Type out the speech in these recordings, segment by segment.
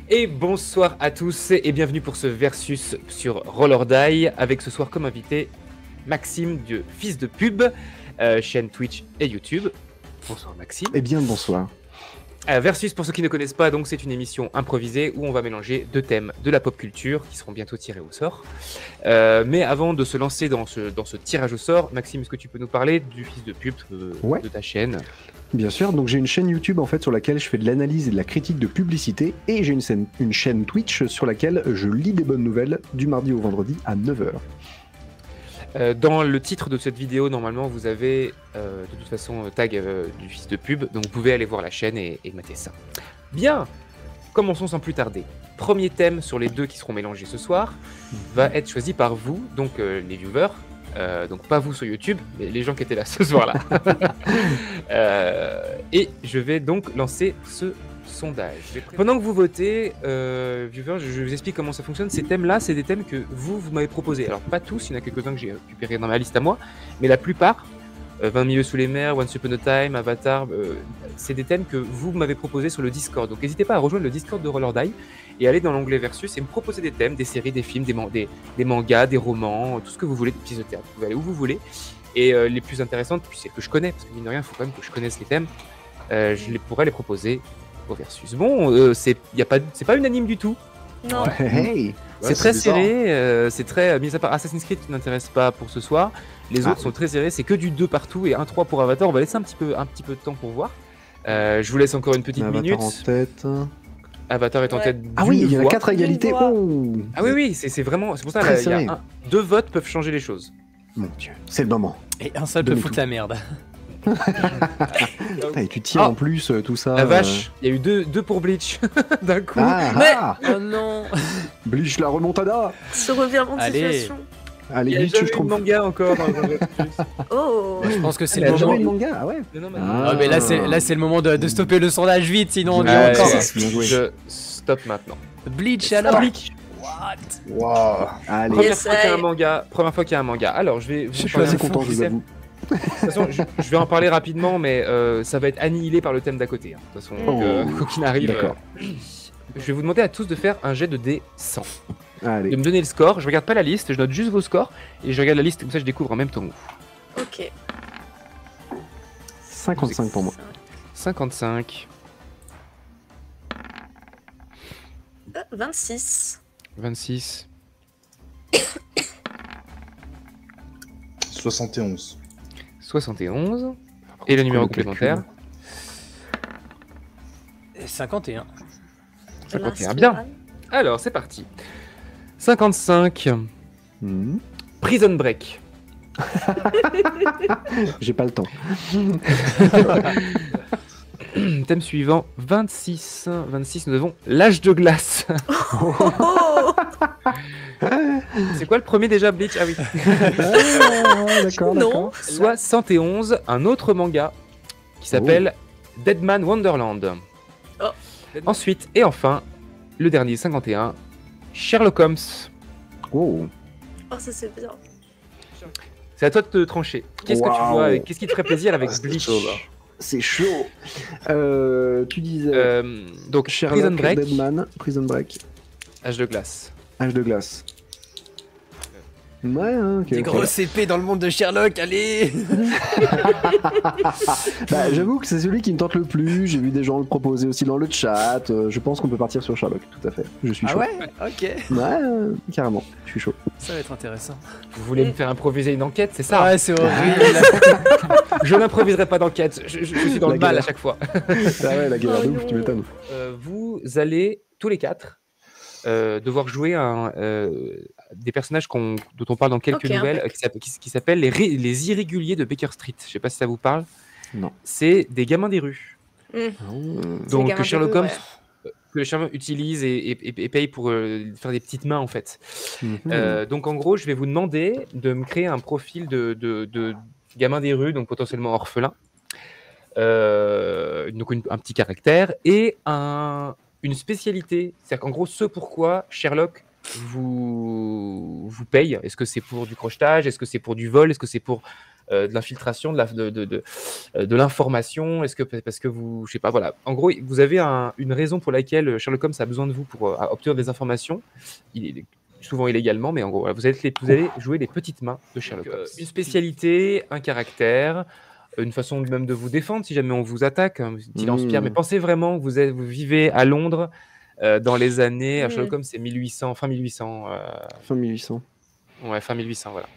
Et bonsoir à tous et bienvenue pour ce versus sur Roll Die avec ce soir comme invité Maxime de Fils de Pub, chaîne Twitch et YouTube. Bonsoir Maxime. Eh bien bonsoir. Versus, pour ceux qui ne connaissent pas, donc c'est une émission improvisée où on va mélanger deux thèmes de la pop culture qui seront bientôt tirés au sort. Mais avant de se lancer dans ce tirage au sort, Maxime, est-ce que tu peux nous parler du Fils de Pub de ta chaîne? Bien sûr, donc j'ai une chaîne YouTube en fait sur laquelle je fais de l'analyse et de la critique de publicité et j'ai une chaîne Twitch sur laquelle je lis des bonnes nouvelles du mardi au vendredi à 9h. Dans le titre de cette vidéo, normalement, vous avez de toute façon tag du Fils de Pub, donc vous pouvez aller voir la chaîne et mater ça. Bien, commençons sans plus tarder. Premier thème sur les deux qui seront mélangés ce soir va être choisi par vous, donc les viewers, donc pas vous sur YouTube, mais les gens qui étaient là ce soir-là. Et je vais donc lancer ce sondage. Pendant que vous votez, viewers, je vous explique comment ça fonctionne. Ces thèmes-là, c'est des thèmes que vous m'avez proposés. Alors pas tous, il y en a quelques-uns que j'ai récupérés dans ma liste à moi, mais la plupart, 20 milieux sous les mers, Once Upon a Time, Avatar, c'est des thèmes que vous m'avez proposés sur le Discord. Donc n'hésitez pas à rejoindre le Discord de Roll Die et aller dans l'onglet Versus et me proposer des thèmes, des séries, des films, des mangas, des romans, tout ce que vous voulez, des pièces de théâtre. Vous pouvez aller où vous voulez. Et les plus intéressantes, puis celles que je connais, parce que mine de rien, il faut quand même que je connaisse les thèmes, je pourrais les proposer au Versus. Bon, c'est pas unanime du tout. Non. Hey, C'est très serré, c'est très... mis à part Assassin's Creed qui n'intéresse pas pour ce soir, les autres sont très serrés, c'est que du 2 partout et 1-3 pour Avatar. On va laisser un petit peu de temps pour voir. Je vous laisse encore une petite minute. Avatar en tête. Avatar est en tête. Ah oui, il y en a voix. 4 à égalité. Une voix. Oh. Ah oui, c'est vraiment... C'est pour ça Très qu'il y serré. a deux votes peuvent changer les choses. Mon Dieu, c'est le moment. Et un seul peut Donne foutre tout. la merde. Putain, et tu tires Oh. en plus tout ça. La vache, il y a eu deux pour Bleach d'un coup. Ah, Oh non. Bleach la remontada. Ce revirement de Allez. situation. Allez, Il y a Bleach, jamais je eu de trouve. manga encore dans le Versus. Oh. Je pense que c'est Elle le a T'as jamais moment. eu de manga? Ah ouais. Non, mais... Ah. Ah, mais là c'est le moment de stopper le sondage vite, sinon on dit Ouais, encore. Bien joué. Je stop maintenant. Bleach alors. Bleach. What? Wow. Allez, Première Yes, fois qu'il y a un I- manga. Première fois qu'il y a un manga. Alors, je vais vous je suis parler assez un peu content, du je vous thème. avoue. De toute façon, je vais en parler rapidement, mais ça va être annihilé par le thème d'à côté. Hein. De toute façon, Oh. quoi qu'il arrive. D'accord. Je vais vous demander à tous de faire un jet de dés 100. De Allez. me donner le score. Je regarde pas la liste, je note juste vos scores et je regarde la liste comme ça je découvre en même temps. Ok. 55 pour moi. 55, 26. 26, 71. 71 et le numéro complémentaire. Et 51. 51. Bien. Alors, c'est parti. 55, Hmm. Prison Break. J'ai pas le temps. Thème suivant, 26. 26, nous avons L'âge de glace. Oh. C'est quoi le premier déjà, Bleach? Ah oui. Ah, d'accord, Non. d'accord. 71, un autre manga qui s'appelle Deadman Wonderland. Oh. Ensuite, et enfin, le dernier, 51, Sherlock Holmes. Oh. Oh, ça c'est bien. C'est à toi de te trancher. Qu'est-ce que tu Waouh. vois, qu'est-ce qui te ferait plaisir avec Ah, c'était Bleach? chaud, là. C'est chaud. Tu disais Donc, Sherlock, Prison Break, Deadman, Prison Break, Âge de glace. Âge de glace. Ouais, hein, ok. Des ok. grosses épées dans le monde de Sherlock, allez. Bah, j'avoue que c'est celui qui me tente le plus. J'ai vu des gens le proposer aussi dans le chat. Je pense qu'on peut partir sur Sherlock, tout à fait. Je suis Ah chaud. ouais. Ok. Ouais, carrément. Je suis chaud. Ça va être intéressant. Vous voulez me faire improviser une enquête, c'est ça? Ouais, c'est horrible. Je n'improviserai pas d'enquête, je suis dans La le mal à galère. chaque fois. Ah ouais, la galère Oh de ouf, non. tu m'étonnes. Vous allez, tous les quatre, devoir jouer des personnages dont on parle dans quelques Ok, nouvelles, qui s'appellent les irréguliers de Baker Street. Je sais pas si ça vous parle. Non. C'est des gamins des rues. Donc gamins que des Sherlock rues, Holmes, ouais. que le Sherlock utilise et paye pour faire des petites mains en fait. Mhm. Donc en gros, je vais vous demander de me créer un profil de gamin des rues, donc potentiellement orphelin. Donc un petit caractère et une spécialité. C'est-à-dire qu'en gros, ce pourquoi Sherlock vous paye. Est-ce que c'est pour du crochetage? Est-ce que c'est pour du vol? Est-ce que c'est pour de l'infiltration, de l'information? Est-ce que parce que vous, je sais pas, voilà. En gros, vous avez une raison pour laquelle Sherlock Holmes a besoin de vous pour obtenir des informations. Il est souvent illégalement, mais en gros, voilà, vous allez jouer les petites mains de Sherlock Holmes. Une spécialité, un caractère, une façon même de vous défendre si jamais on vous attaque, un petit lance-pierre. Mais pensez vraiment que vous vivez à Londres dans les années. Sherlock Holmes, c'est 1800, fin 1800. Fin 1800. Ouais, fin 1800, voilà.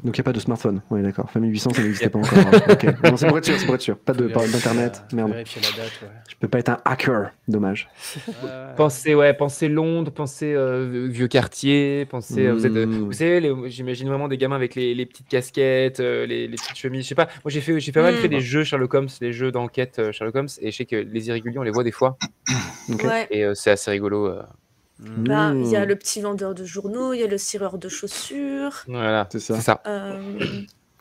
Donc il n'y a pas de smartphone. Oui, d'accord. Fin 1800, ça n'existait pas encore. Hein. Ok. Non, c'est pour être sûr. Pas d'internet. Merde. Vérifier la date, ouais. Je peux pas être un hacker. Dommage. Pensez Londres, pensez vieux quartier, pensez. Vous savez, j'imagine vraiment des gamins avec les petites casquettes, les petites chemises. Je sais pas. Moi, j'ai pas mal fait des jeux Sherlock Holmes, les jeux d'enquête Sherlock Holmes, et je sais que les irréguliers, on les voit des fois. Okay. Ouais. Et c'est assez rigolo. Bah, il y a le petit vendeur de journaux, il y a le cireur de chaussures. Voilà, c'est ça. C'est ça.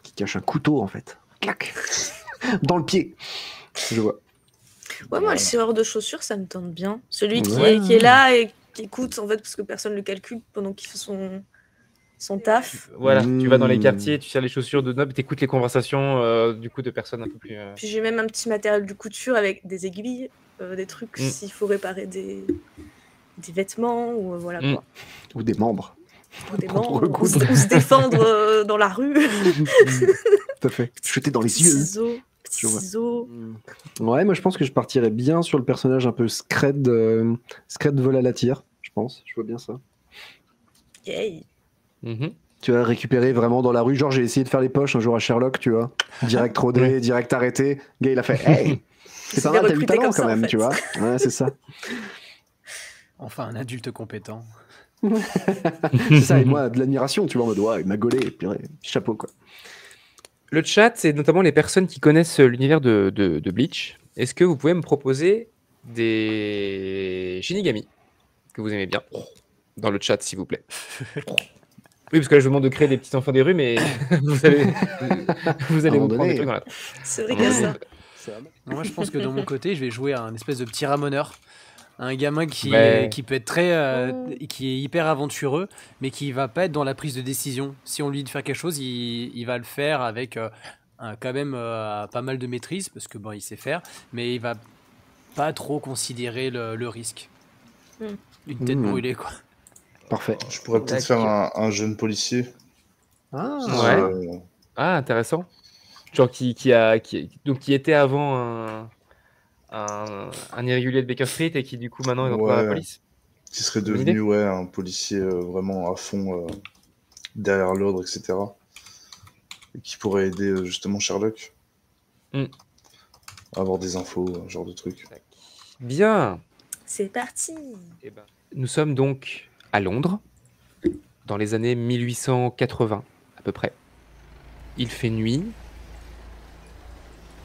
Qui cache un couteau en fait. Clac. Dans le pied. Je vois. Ouais, moi, le cireur de chaussures, ça me tente bien. Celui qui est là et qui écoute, en fait, parce que personne ne le calcule pendant qu'il fait son taf. Voilà, tu vas dans les quartiers, tu serres les chaussures de nobles, tu écoutes les conversations du coup de personnes un peu plus. Puis j'ai même un petit matériel de couture avec des aiguilles, des trucs s'il faut réparer des vêtements ou voilà quoi. Ou des membres. Ou des membres, ou se défendre dans la rue. Tout à fait. Jeter dans les yeux. Petits ciseaux. Ouais, moi je pense que je partirais bien sur le personnage un peu Scred vol à la tire, je pense. Je vois bien ça. Yay. Tu vas récupérer vraiment dans la rue. Genre, j'ai essayé de faire les poches un jour à Sherlock, tu vois. Direct rodé, direct arrêté. Le gars, il a fait hey, c'est pas mal, t'as du talent quand même, tu vois. Ouais, c'est ça. Enfin, un adulte compétent. C'est ça, et moi, de l'admiration, tu vois, en mode, ouais, il m'a gaulé, et puis chapeau, quoi. Le chat, c'est notamment les personnes qui connaissent l'univers de Bleach. Est-ce que vous pouvez me proposer des Shinigami que vous aimez bien dans le chat, s'il vous plaît? Oui, parce que là, je vous demande de créer des petits enfants des rues, mais vous allez vous prendre des trucs dans la tête. C'est vrai qu'il y a ça. Moi, je pense que dans mon côté, je vais jouer à un espèce de petit ramoneur. Un gamin qui peut être qui est hyper aventureux, mais qui va pas être dans la prise de décision. Si on lui dit de faire quelque chose, il va le faire avec quand même pas mal de maîtrise, parce que bon, il sait faire, mais il va pas trop considérer le risque. Une tête brûlée, quoi. Parfait. Je pourrais peut-être faire un jeune policier. Ah, intéressant. Genre qui était avant un irrégulier de Baker Street et qui du coup maintenant est dans la police. Qui serait devenu un policier vraiment à fond derrière l'ordre, etc. Et qui pourrait aider justement Sherlock à avoir des infos, ce genre de trucs. Bien. C'est parti. Nous sommes donc à Londres, dans les années 1880 à peu près. Il fait nuit.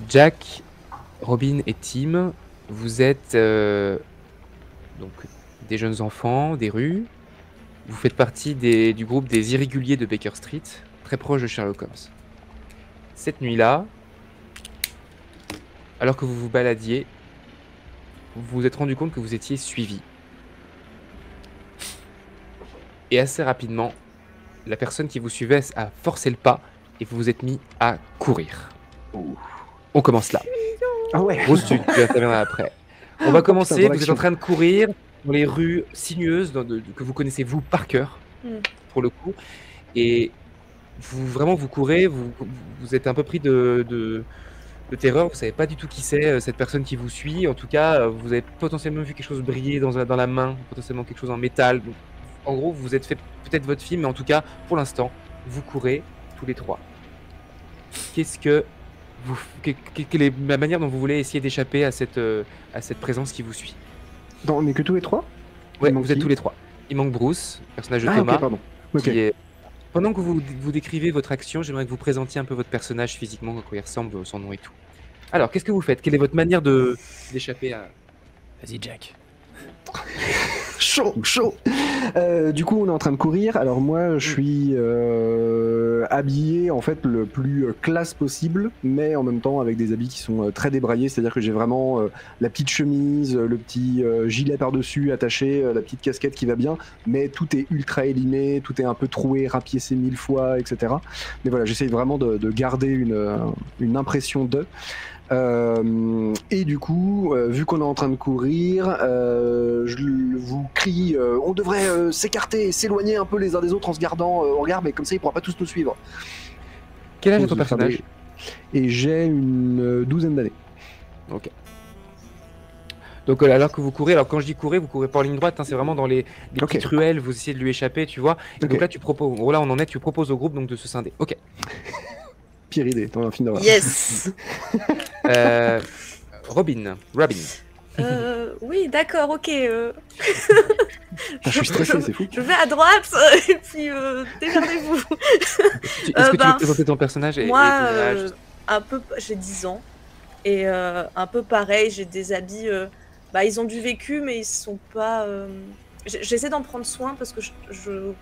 Jack, Robin et Tim, vous êtes donc des jeunes enfants des rues. Vous faites partie du groupe des irréguliers de Baker Street, très proche de Sherlock Holmes. Cette nuit-là, alors que vous vous baladiez, vous vous êtes rendu compte que vous étiez suivi. Et assez rapidement, la personne qui vous suivait a forcé le pas et vous vous êtes mis à courir. On commence là. Ah ouais. Bruce, tu interviendras après. On va commencer. Vous êtes en train de courir dans les rues sinueuses que vous connaissez vous par cœur, pour le coup. Et vous courez. Vous êtes un peu pris de terreur. Vous savez pas du tout qui c'est cette personne qui vous suit. En tout cas, vous avez potentiellement vu quelque chose briller dans la main, potentiellement quelque chose en métal. Donc, en gros, vous êtes fait peut-être votre film, mais en tout cas, pour l'instant, vous courez tous les trois. Quelle est la manière dont vous voulez essayer d'échapper à cette présence qui vous suit? On n'est que tous les trois? Ouais, vous êtes tous les trois. Il manque Bruce, personnage de Thomas. Ok, pardon. Pendant que vous décrivez votre action, j'aimerais que vous présentiez un peu votre personnage physiquement, à quoi il ressemble, son nom et tout. Alors, qu'est-ce que vous faites? Quelle est votre manière d'échapper à... Vas-y, Jack. Chaud. Du coup, on est en train de courir. Alors moi, je suis habillé en fait le plus classe possible, mais en même temps avec des habits qui sont très débraillés. C'est-à-dire que j'ai vraiment la petite chemise, le petit gilet par-dessus attaché, la petite casquette qui va bien, mais tout est ultra élimé, tout est un peu troué, rapiécé 1000 fois, etc. Mais voilà, j'essaye vraiment de garder une impression de... et du coup, vu qu'on est en train de courir, je vous crie on devrait s'écarter, s'éloigner un peu les uns des autres en se gardant au regard, mais comme ça, il pourra pas tous nous suivre. Quel âge est ton personnage? Et j'ai une douzaine d'années. Ok. Donc alors que vous courez, alors quand je dis courir, vous courez pas en ligne droite, hein, c'est vraiment dans les petites ruelles, vous essayez de lui échapper, tu vois. Et donc là, tu proposes, là on en est, tu proposes au groupe donc de se scinder. Ok. Pire idée, t'en as un film d'avoir. Yes. Robin. Oui, d'accord, ok. Je suis stressé, c'est fou. Je vais à droite et puis démerdez-vous. Est-ce que tu veux présenter ton personnage et ton âge? Un peu, j'ai 10 ans et un peu pareil, j'ai des habits. Ils ont du vécu, mais ils sont pas. J'essaie d'en prendre soin parce que je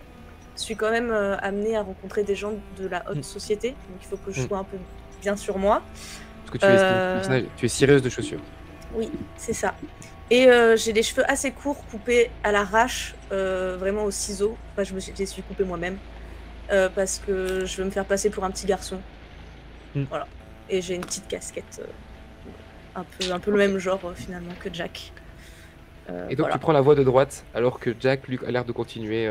suis quand même amenée à rencontrer des gens de la haute société, donc il faut que je sois un peu bien sur moi. Parce que tu es cireuse de chaussures. Oui, c'est ça. Et j'ai les cheveux assez courts, coupés à l'arrache, vraiment au ciseau. Enfin, je les suis coupés moi-même parce que je veux me faire passer pour un petit garçon. Voilà. Et j'ai une petite casquette, un peu le même genre finalement que Jack. Et donc tu prends la voie de droite alors que Jack lui a l'air de continuer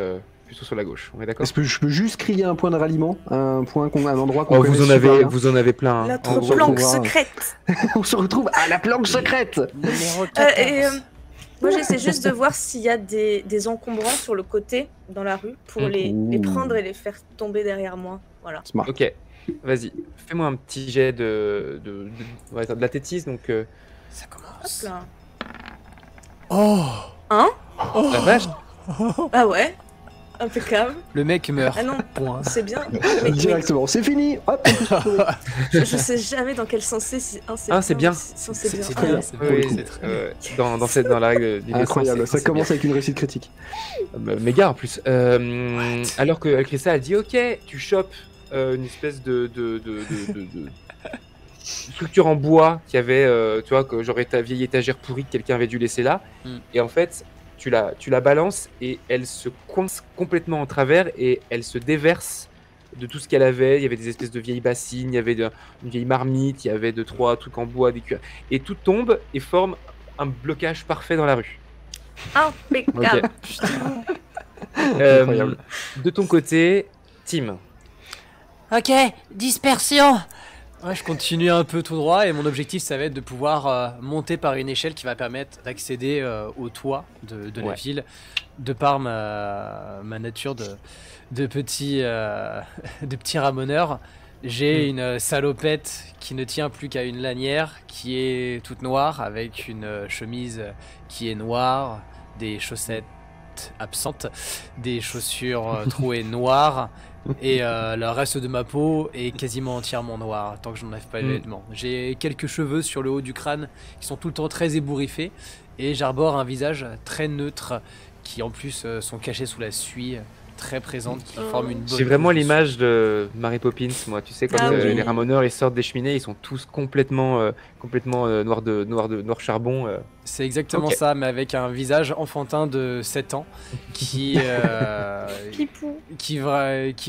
plutôt sur la gauche. On est d'accord? Est-ce que je peux juste crier un point de ralliement, un endroit qu'on vous en avez plein. Hein. Notre planque secrète. On se retrouve à la planque secrète. Moi j'essaie juste de voir s'il y a des encombrants sur le côté dans la rue pour les prendre et les faire tomber derrière moi. Voilà. Smart. Ok, vas-y, fais-moi un petit jet de l'athlétisme. Donc ça commence. Hop là. Oh. Hein? La vache. Ah ouais. Impeccable. Le mec meurt. Ah non, point. C'est bien. Directement, c'est fini. Hop. Je sais jamais dans quel sens c'est. C'est bien. C'est très bien. Dans la règle du incroyable. Ça commence avec une réussite critique. Méga en plus. Alors que Christa a dit ok, tu chopes une espèce de structure en bois qui avait, tu vois, que j'aurais ta vieille étagère pourrie que quelqu'un avait dû laisser là. Et en fait, tu la balances et elle se coince complètement en travers et elle se déverse de tout ce qu'elle avait. Il y avait des espèces de vieilles bassines, il y avait une vieille marmite, il y avait 2-3 trucs en bois, des cuirs. Et tout tombe et forme un blocage parfait dans la rue. Impeccable. Okay. De ton côté, Tim. Ok, dispersion. Ouais, je continue un peu tout droit et mon objectif ça va être de pouvoir monter par une échelle qui va permettre d'accéder au toit de la ville, de par ma nature de petit ramoneur. J'ai une salopette qui ne tient plus qu'à une lanière, qui est toute noire avec une chemise qui est noire, des chaussettes absentes, des chaussures trouées noires. Et le reste de ma peau est quasiment entièrement noir tant que je n'enlève pas les vêtements. J'ai quelques cheveux sur le haut du crâne qui sont tout le temps très ébouriffés et j'arbore un visage très neutre qui en plus sont cachés sous la suie très présente qui forme une bonne. J'ai vraiment l'image de Mary Poppins, moi. Tu sais, quand les ramoneurs ils sortent des cheminées, ils sont tous complètement noir charbon. C'est exactement ça, mais avec un visage enfantin de 7 ans qui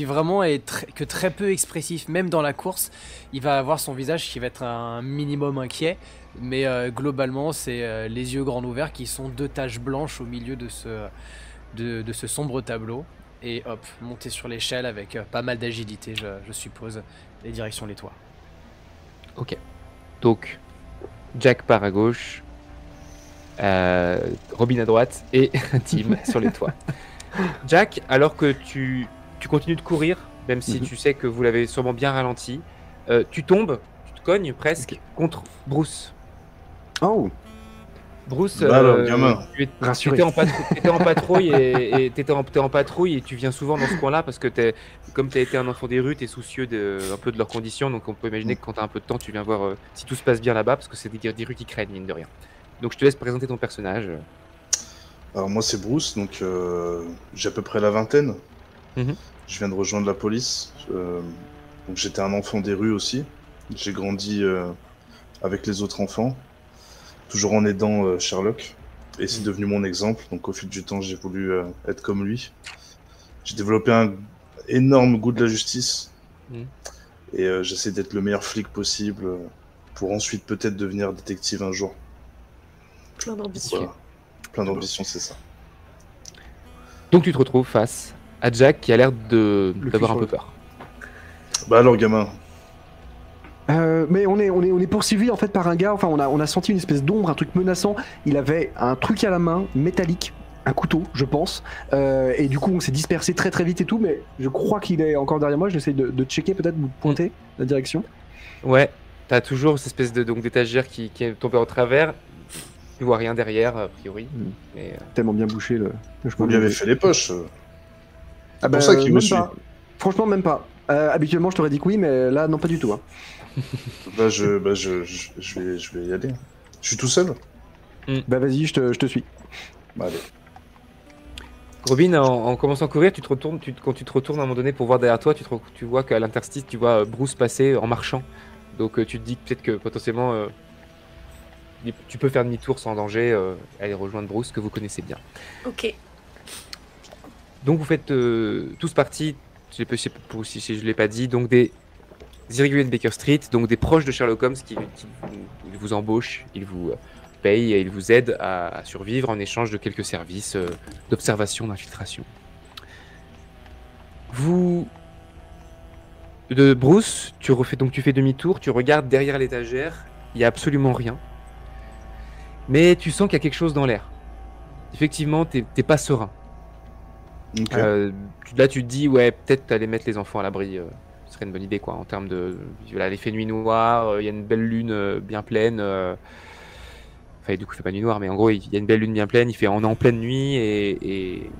vraiment est que très peu expressif, même dans la course. Il va avoir son visage qui va être un minimum inquiet, mais globalement, c'est les yeux grands ouverts qui sont 2 taches blanches au milieu de ce sombre tableau. Et hop, monter sur l'échelle avec pas mal d'agilité, je suppose, et direction les toits. Ok. Donc, Jack part à gauche, Robin à droite et Tim sur les toits. Jack, alors que tu continues de courir, même si tu sais que vous l'avez sûrement bien ralenti, tu tombes, tu te cognes presque contre Bruce. Oh. Bruce, tu étais en patrouille et t'étais en patrouille et tu viens souvent dans ce coin-là parce que comme tu as été un enfant des rues, tu es soucieux un peu de leurs conditions, donc on peut imaginer que quand tu as un peu de temps, tu viens voir si tout se passe bien là-bas parce que c'est des rues qui craignent, mine de rien. Donc je te laisse présenter ton personnage. Alors moi c'est Bruce, donc j'ai à peu près la vingtaine. Mhm. Je viens de rejoindre la police. Donc j'étais un enfant des rues aussi. J'ai grandi avec les autres enfants, toujours en aidant Sherlock. Et c'est devenu mon exemple. Donc au fil du temps, j'ai voulu être comme lui. J'ai développé un énorme goût de la justice. Et j'essaie d'être le meilleur flic possible pour ensuite peut-être devenir détective un jour. Plein d'ambition. Voilà. Plein d'ambition, c'est ça. Donc tu te retrouves face à Jack qui a l'air d'avoir un peu peur. Bah alors gamin. Mais on est poursuivi en fait par un gars, enfin on a senti une espèce d'ombre, un truc menaçant. Il avait un truc à la main, métallique, un couteau je pense, et du coup on s'est dispersé très très vite et tout, mais je crois qu'il est encore derrière moi, j'essaie de checker peut-être, vous pointer la direction. Ouais, t'as toujours cette espèce d'étagère qui est tombée en travers, tu vois rien derrière a priori. Mais, tellement bien bouché le Vous lui avez fait les poches. C'est pour ça qu'il me suit. Franchement même pas. Habituellement je t'aurais dit que oui, mais là non pas du tout. Hein. Bah je vais y aller. Je suis tout seul. Bah vas-y, je te suis. Bah, allez. Robin, en commençant à courir, tu te retournes, quand tu te retournes à un moment donné pour voir derrière toi, tu vois qu'à l'interstice, tu vois Bruce passer en marchant. Donc tu te dis peut-être que potentiellement tu peux faire demi-tour sans danger, aller rejoindre Bruce que vous connaissez bien. Ok. Donc vous faites tous partie, je sais pas si je ne l'ai pas dit, donc des irréguliers de Baker Street, donc des proches de Sherlock Holmes qui vous embauchent, ils vous payent et ils vous aident à survivre en échange de quelques services d'observation, d'infiltration. Bruce, tu fais demi-tour, tu regardes derrière l'étagère, il n'y a absolument rien. Mais tu sens qu'il y a quelque chose dans l'air. Effectivement, t'es pas serein. Okay. Là, tu te dis, ouais, peut-être aller mettre les enfants à l'abri, ce serait une bonne idée, quoi, en termes de... Voilà, il fait nuit noire, il y a une belle lune bien pleine. Enfin, du coup, il fait pas nuit noire, mais en gros, il y a une belle lune bien pleine, on est en pleine nuit et...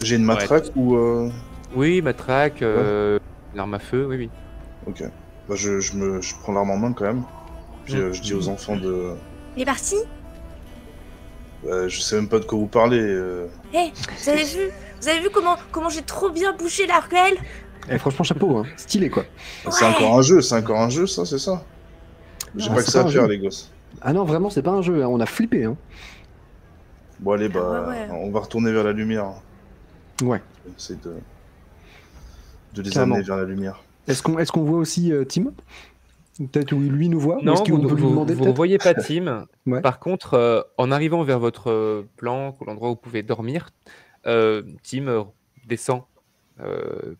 J'ai une matraque ou... Oui, matraque, une arme à feu, oui. Ok. Bah, je prends l'arme en main quand même. Puis je dis aux enfants de... Il est parti. Je sais même pas de quoi vous parlez. Hey, vous avez vu comment j'ai trop bien bouché la ruelle? Franchement, chapeau, hein. Stylé quoi. C'est encore un jeu, ça, c'est ça. J'ai pas que ça à faire, les gosses. Ah non, vraiment, c'est pas un jeu, hein. On a flippé. Hein. Bon, allez, ouais. On va retourner vers la lumière. Ouais. Essayer de les amener vers la lumière. Est-ce qu'on voit aussi Tim? Peut-être où lui nous voit? Non, vous ne voyez pas Tim. Ouais. Par contre, en arrivant vers votre planque, ou l'endroit où vous pouvez dormir, Tim descend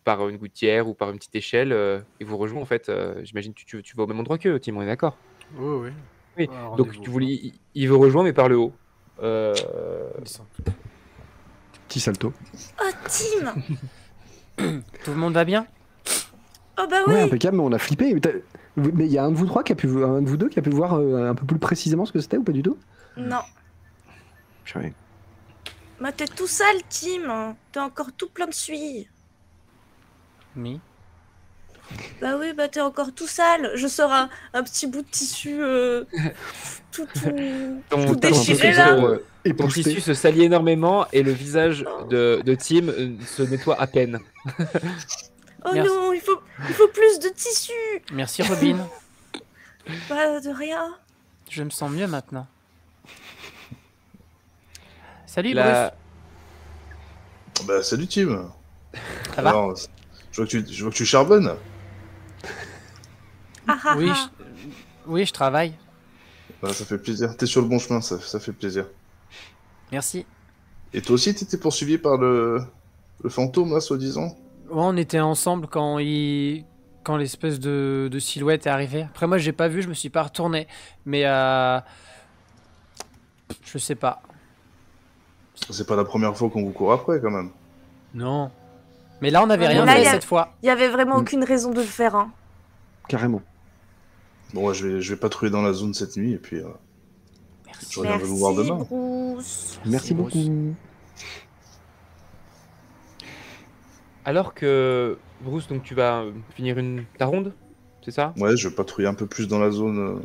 par une gouttière ou par une petite échelle et vous rejoint en fait. J'imagine que tu vas au même endroit qu'eux, Tim, on est d'accord? Oui. Oui. Donc il vous rejoint mais par le haut. Petit salto. Oh, Tim. Tout le monde va bien? Oh bah oui. Ouais, impeccable, mais on a flippé. Mais il y a un de vous trois un de vous deux qui a pu voir un peu plus précisément ce que c'était ou pas du tout? Non. Purée. Bah t'es tout sale, Tim. T'es encore tout plein de suie. Oui. Bah oui, t'es encore tout sale. Je sors un petit bout de tissu tout déchiré là. Ton tissu se salit énormément et le visage de Tim se nettoie à peine. Oh merci. Non, il faut plus de tissu. Merci Robin. Pas de rien. Je me sens mieux maintenant. Salut Bruce. Bah salut Tim. Ça va? Je vois que tu charbonnes. Oui, je travaille. Bah, ça fait plaisir. T'es sur le bon chemin, ça fait plaisir. Merci. Et toi aussi, t'étais poursuivi par le fantôme, là, soi-disant? Ouais, on était ensemble quand l'espèce de silhouette est arrivée. Après, moi, j'ai pas vu, je me suis pas retourné. Mais je sais pas. C'est pas la première fois qu'on vous court après, quand même. Non. Mais là, on n'avait rien fait cette fois. Il y avait vraiment aucune raison de le faire, hein. Carrément. Bon, ouais, je vais patrouiller dans la zone cette nuit et puis. Merci. Je reviendrai vous voir demain. Bruce. Merci beaucoup. Alors que Bruce, donc tu vas finir ta ronde, c'est ça? Ouais, je vais patrouiller un peu plus dans la zone.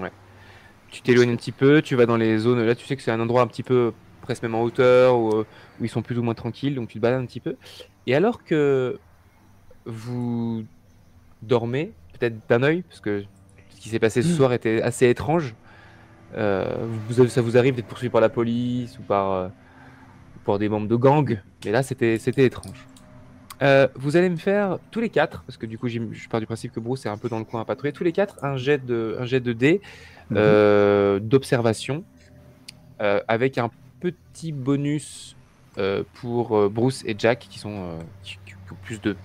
Ouais. Tu t'éloignes un petit peu, tu vas dans les zones. Là, tu sais que c'est un endroit un petit peu presque même en hauteur, où ils sont plus ou moins tranquilles, donc tu te balades un petit peu. Et alors que vous dormez, peut-être d'un œil, parce que ce qui s'est passé ce soir était assez étrange, ça vous arrive d'être poursuivi par la police ou par des membres de gang, mais là c'était étrange. Vous allez me faire tous les 4, parce que du coup je pars du principe que Bruce est un peu dans le coin à patrouiller, tous les 4 un jet de dés d'observation, avec un petit bonus pour Bruce et Jack qui ont plus de,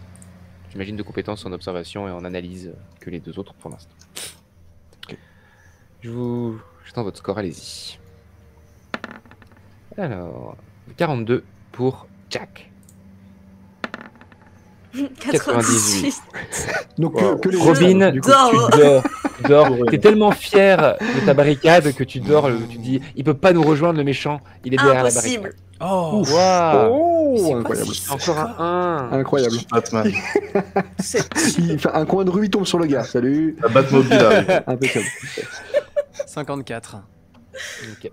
j'imagine, de compétences en observation et en analyse que les 2 autres pour l'instant. Okay. J'attends votre score, allez-y. Alors, 42 pour Jack. 98. Donc, que les Robin, tu dors. T'es tellement fier de ta barricade que tu dors. Tu te dis, il peut pas nous rejoindre, le méchant. Il est derrière la barricade. Oh, wow. Incroyable. Encore un 1. Incroyable. Batman. Il fait un coin de rue, il tombe sur le gars. Salut. La Batmobile arrive. Impeccable. 54. Okay.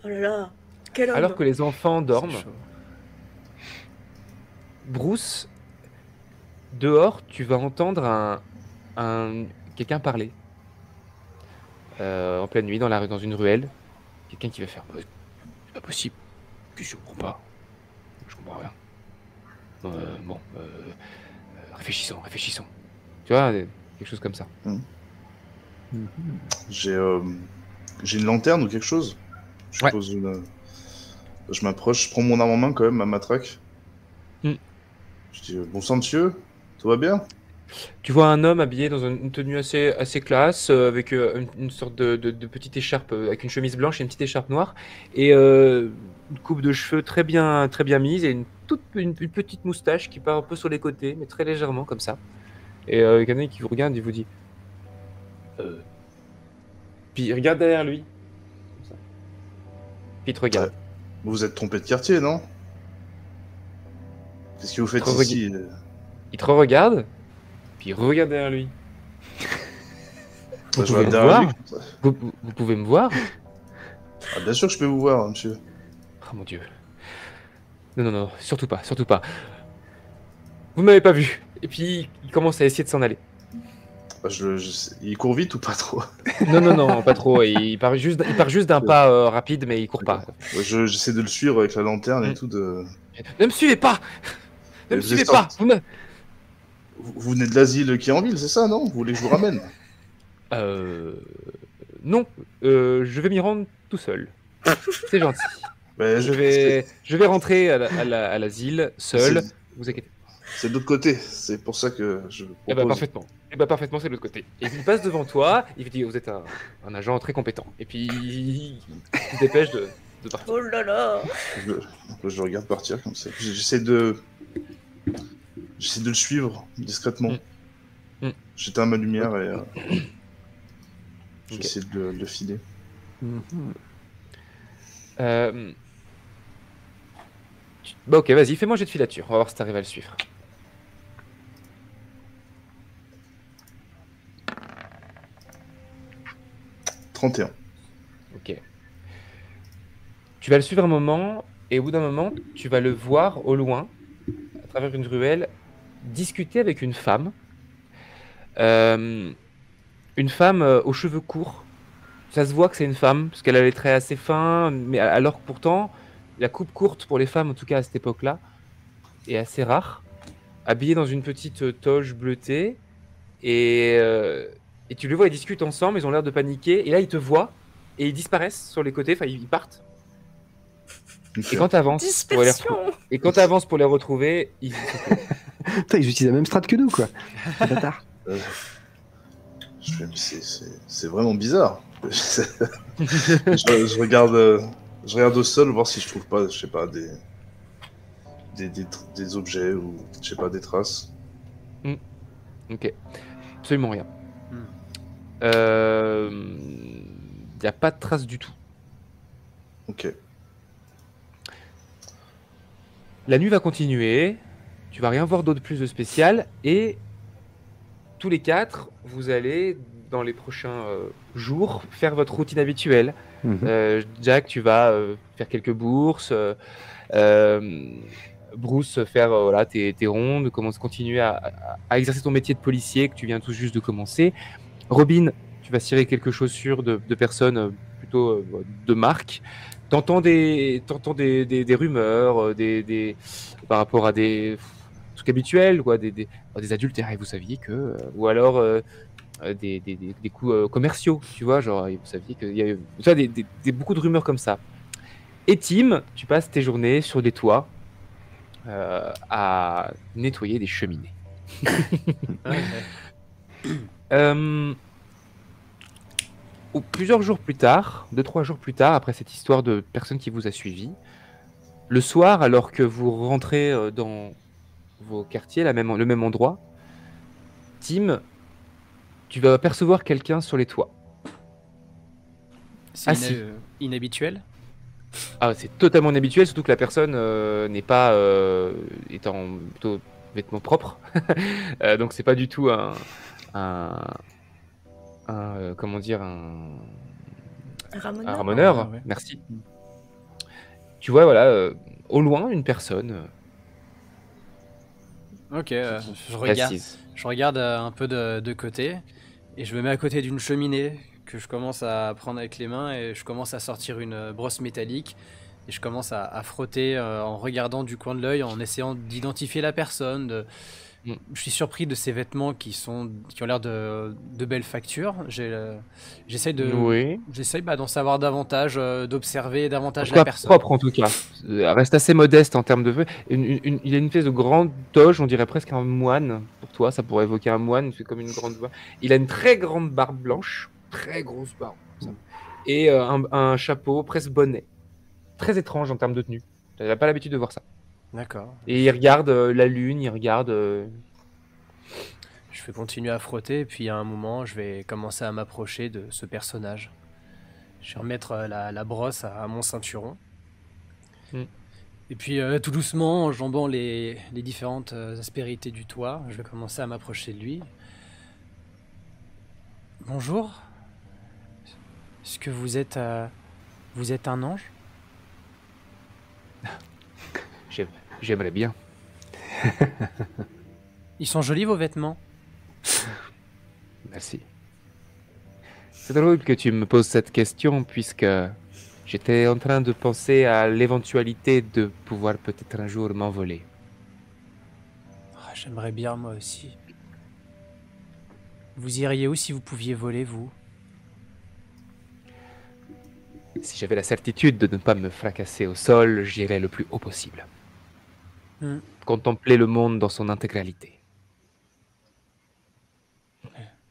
Oh là là. Quel homme. Alors que les enfants dorment, Bruce, dehors, tu vas entendre quelqu'un parler. En pleine nuit, dans la rue, dans une ruelle. Quelqu'un qui va faire, c'est pas possible. Je comprends pas. Je comprends rien. Réfléchissons. Tu vois, quelque chose comme ça. J'ai une lanterne ou quelque chose. Je m'approche, je prends mon arme en main quand même, ma matraque. Je dis, bon sang monsieur, tout va bien? Tu vois un homme habillé dans une tenue assez classe, avec une sorte de petite écharpe, avec une chemise blanche et une petite écharpe noire, et une coupe de cheveux très bien mise, et une petite moustache qui part un peu sur les côtés, mais très légèrement comme ça. Et quelqu'un qui vous regarde, il vous dit... Puis il regarde derrière lui. Comme ça. Puis il te regarde. Vous êtes trompé de quartier, non? Qu'est-ce que vous faites ici? Il te regarde, puis il regarde derrière lui. Vous pouvez me voir? Vous pouvez me voir? Ah, bien sûr que je peux vous voir, monsieur. Oh mon dieu. Non, surtout pas. Vous m'avez pas vu. Et puis il commence à essayer de s'en aller. Il court vite ou pas trop? Non, pas trop. Il part juste d'un pas rapide, mais il court pas. J'essaie de le suivre avec la lanterne et tout. Ne me suivez pas! Ne me suivez pas! Vous venez de l'asile qui est en ville, c'est ça, non? Vous voulez que je vous ramène? Non, je vais m'y rendre tout seul. C'est gentil. Je vais rentrer à l'asile seul. Vous inquiétez. C'est de l'autre côté, c'est pour ça que je propose... Parfaitement, c'est de l'autre côté. Et il passe devant toi, il vous dit, vous êtes un agent très compétent. Et puis, il se dépêche de partir. Oh là là. Je regarde partir comme ça. J'essaie de le suivre discrètement. J'éteins ma lumière et j'essaie de le filer. Ok, vas-y, fais-moi un jet de filature. On va voir si t'arrives à le suivre. 31. Ok. Tu vas le suivre un moment, et au bout d'un moment, tu vas le voir au loin, à travers une ruelle, discuter avec une femme. Une femme aux cheveux courts. Ça se voit que c'est une femme, parce qu'elle a les traits assez fins, mais alors que pourtant, la coupe courte pour les femmes, en tout cas à cette époque-là, est assez rare. Habillée dans une petite toge bleutée, et tu les vois, ils discutent ensemble, ils ont l'air de paniquer, et là ils te voient, et ils disparaissent sur les côtés, enfin ils partent. Et quand t'avances pour les retrouver, ils... Putain, ils utilisent la même strat que nous, quoi. Bâtard. C'est vraiment bizarre. je regarde au sol, voir si je trouve pas, je sais pas, des objets ou, je sais pas, des traces. Ok. Absolument rien. Y a pas de traces du tout. Ok. La nuit va continuer. Tu vas rien voir d'autre plus de spécial. Et tous les quatre, vous allez dans les prochains jours, faire votre routine habituelle. Jack, tu vas faire quelques bourses. Bruce, faire voilà, tes rondes, continuer à exercer ton métier de policier que tu viens tout juste de commencer. Robin, tu vas cirer quelques chaussures de personnes plutôt de marque. T'entends des rumeurs par rapport à des trucs habituels, quoi, des adultes, vous saviez que... ou alors des coups commerciaux, tu vois, genre, vous saviez qu'il y a beaucoup de rumeurs comme ça. Et Tim, tu passes tes journées sur des toits à nettoyer des cheminées. Plusieurs jours plus tard, 2-3 jours plus tard, après cette histoire de personne qui vous a suivi, le soir, alors que vous rentrez dans vos quartiers, le même endroit, Tim, tu vas apercevoir quelqu'un sur les toits. C'est inhabituel? Ah, c'est totalement inhabituel, surtout que la personne n'est pas est en plutôt vêtements propres, donc c'est pas du tout comment dire, un ramoneur. Ouais. Merci. Tu vois, voilà, au loin, une personne. Ok, je regarde un peu de côté et je me mets à côté d'une cheminée que je commence à prendre avec les mains et je commence à sortir une brosse métallique et je commence à frotter en regardant du coin de l'œil, en essayant d'identifier la personne. Je suis surpris de ces vêtements qui ont l'air de belles factures. J'essaye d'en savoir davantage, d'observer davantage la personne. Propre en tout cas. Reste assez modeste en termes de vœux. Il a une espèce de grande toge, on dirait presque un moine. Pour toi, ça pourrait évoquer un moine, c'est comme une grande voix. Il a une très grande barbe blanche, très grosse barbe. Et un chapeau, presque bonnet. Très étrange en termes de tenue. Tu n'as pas l'habitude de voir ça. D'accord. Et il regarde la lune, il regarde... Je vais continuer à frotter, et puis à un moment, je vais commencer à m'approcher de ce personnage. Je vais remettre la brosse à mon ceinturon. Et puis tout doucement, en jambant les différentes aspérités du toit, je vais commencer à m'approcher de lui. Bonjour. Est-ce que vous êtes un ange? J'aimerais bien. Ils sont jolis vos vêtements. Merci. C'est drôle que tu me poses cette question puisque j'étais en train de penser à l'éventualité de pouvoir peut-être un jour m'envoler. Oh, j'aimerais bien moi aussi. Vous iriez où si vous pouviez voler, vous? Si j'avais la certitude de ne pas me fracasser au sol, j'irais le plus haut possible. Contempler le monde dans son intégralité.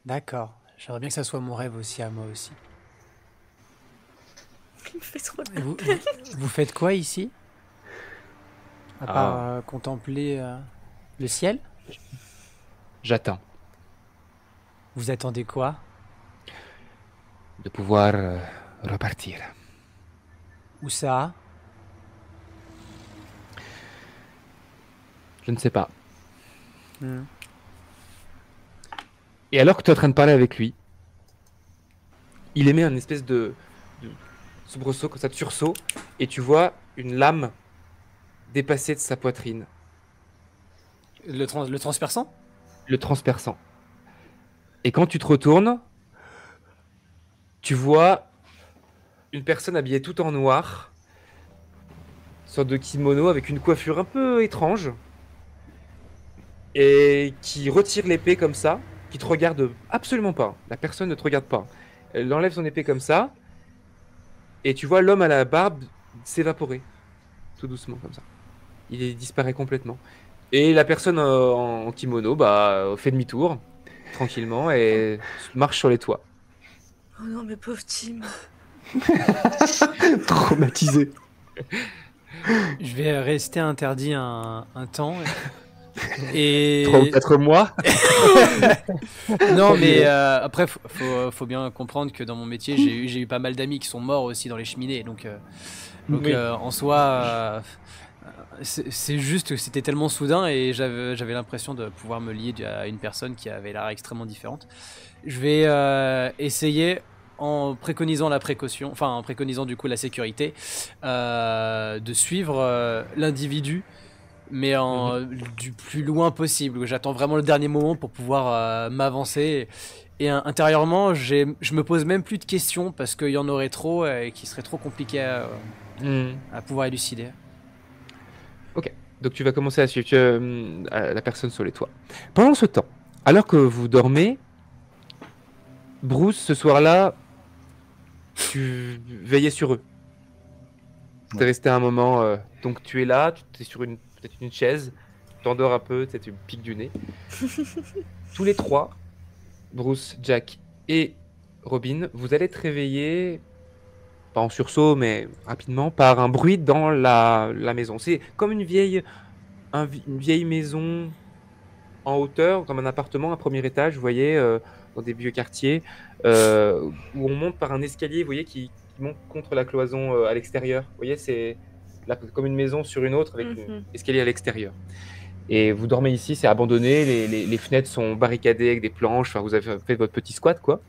D'accord. J'aimerais bien que ça soit mon rêve aussi à moi aussi. Il me fait trop de la peine. Vous faites quoi ici? À part contempler le ciel? J'attends. Vous attendez quoi? De pouvoir repartir. Où ça? Je ne sais pas. Et alors que tu es en train de parler avec lui, il émet un espèce de soubresaut, comme ça, de sursaut, et tu vois une lame dépasser de sa poitrine. Le transperçant? Le transperçant. Et quand tu te retournes, tu vois une personne habillée tout en noir, sorte de kimono avec une coiffure un peu étrange, et qui retire l'épée comme ça, qui te regarde absolument pas. La personne ne te regarde pas. Elle enlève son épée comme ça, et tu vois l'homme à la barbe s'évaporer, tout doucement comme ça. Il disparaît complètement. Et la personne en kimono fait demi-tour, tranquillement, et marche sur les toits. Oh non, mais pauvre Tim. Traumatisé. Je vais rester interdit un temps. Et... 3 ou 4 mois. Non, mais après, faut bien comprendre que dans mon métier, j'ai eu pas mal d'amis qui sont morts aussi dans les cheminées. Donc, Oui. en soi, C'est juste que c'était tellement soudain et j'avais l'impression de pouvoir me lier à une personne qui avait l'air extrêmement différente. Je vais essayer, en préconisant la précaution, enfin en préconisant du coup la sécurité, de suivre l'individu, mais du plus loin possible. J'attends vraiment le dernier moment pour pouvoir m'avancer. Et intérieurement, je me pose même plus de questions parce qu'il y en aurait trop et qui serait trop compliqué à pouvoir élucider. Ok, donc tu vas commencer à suivre la personne sur les toits. Pendant ce temps, alors que vous dormez, Bruce, ce soir-là, tu veillais sur eux. Tu es resté un moment, donc tu es là, tu es sur peut-être une chaise, tu t'endors un peu, tu piques du nez. Tous les trois, Bruce, Jack et Robin, vous allez être réveillés, pas en sursaut, mais rapidement, par un bruit dans la maison. C'est comme une vieille maison en hauteur, comme un appartement, un premier étage, vous voyez, dans des vieux quartiers, où on monte par un escalier, vous voyez, qui monte contre la cloison à l'extérieur. Vous voyez, c'est comme une maison sur une autre, avec un escalier à l'extérieur. Et vous dormez ici, c'est abandonné, les fenêtres sont barricadées avec des planches, enfin, vous avez fait votre petit squat, quoi.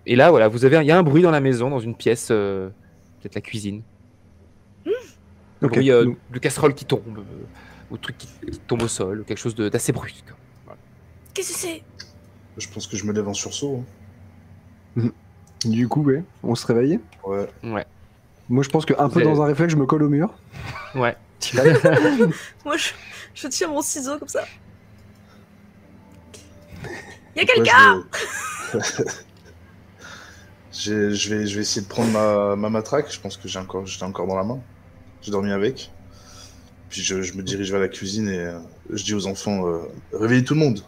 Et là, voilà, il y a un bruit dans la maison, dans une pièce, peut-être la cuisine. Un bruit de casserole qui tombe, ou de trucs qui tombent au sol, quelque chose d'assez brusque. Voilà. Qu'est-ce que c'est? Je pense que je me lève en sursaut. Du coup, ouais, on se réveille. Ouais. Moi, je pense qu'un peu dans un réflexe, je me colle au mur. Ouais. Moi, je tiens mon ciseau comme ça. Y'a quelqu'un! Je vais essayer de prendre ma matraque. Je pense que j'étais encore dans la main. J'ai dormi avec. Puis je me dirige vers la cuisine et je dis aux enfants réveillez tout le monde.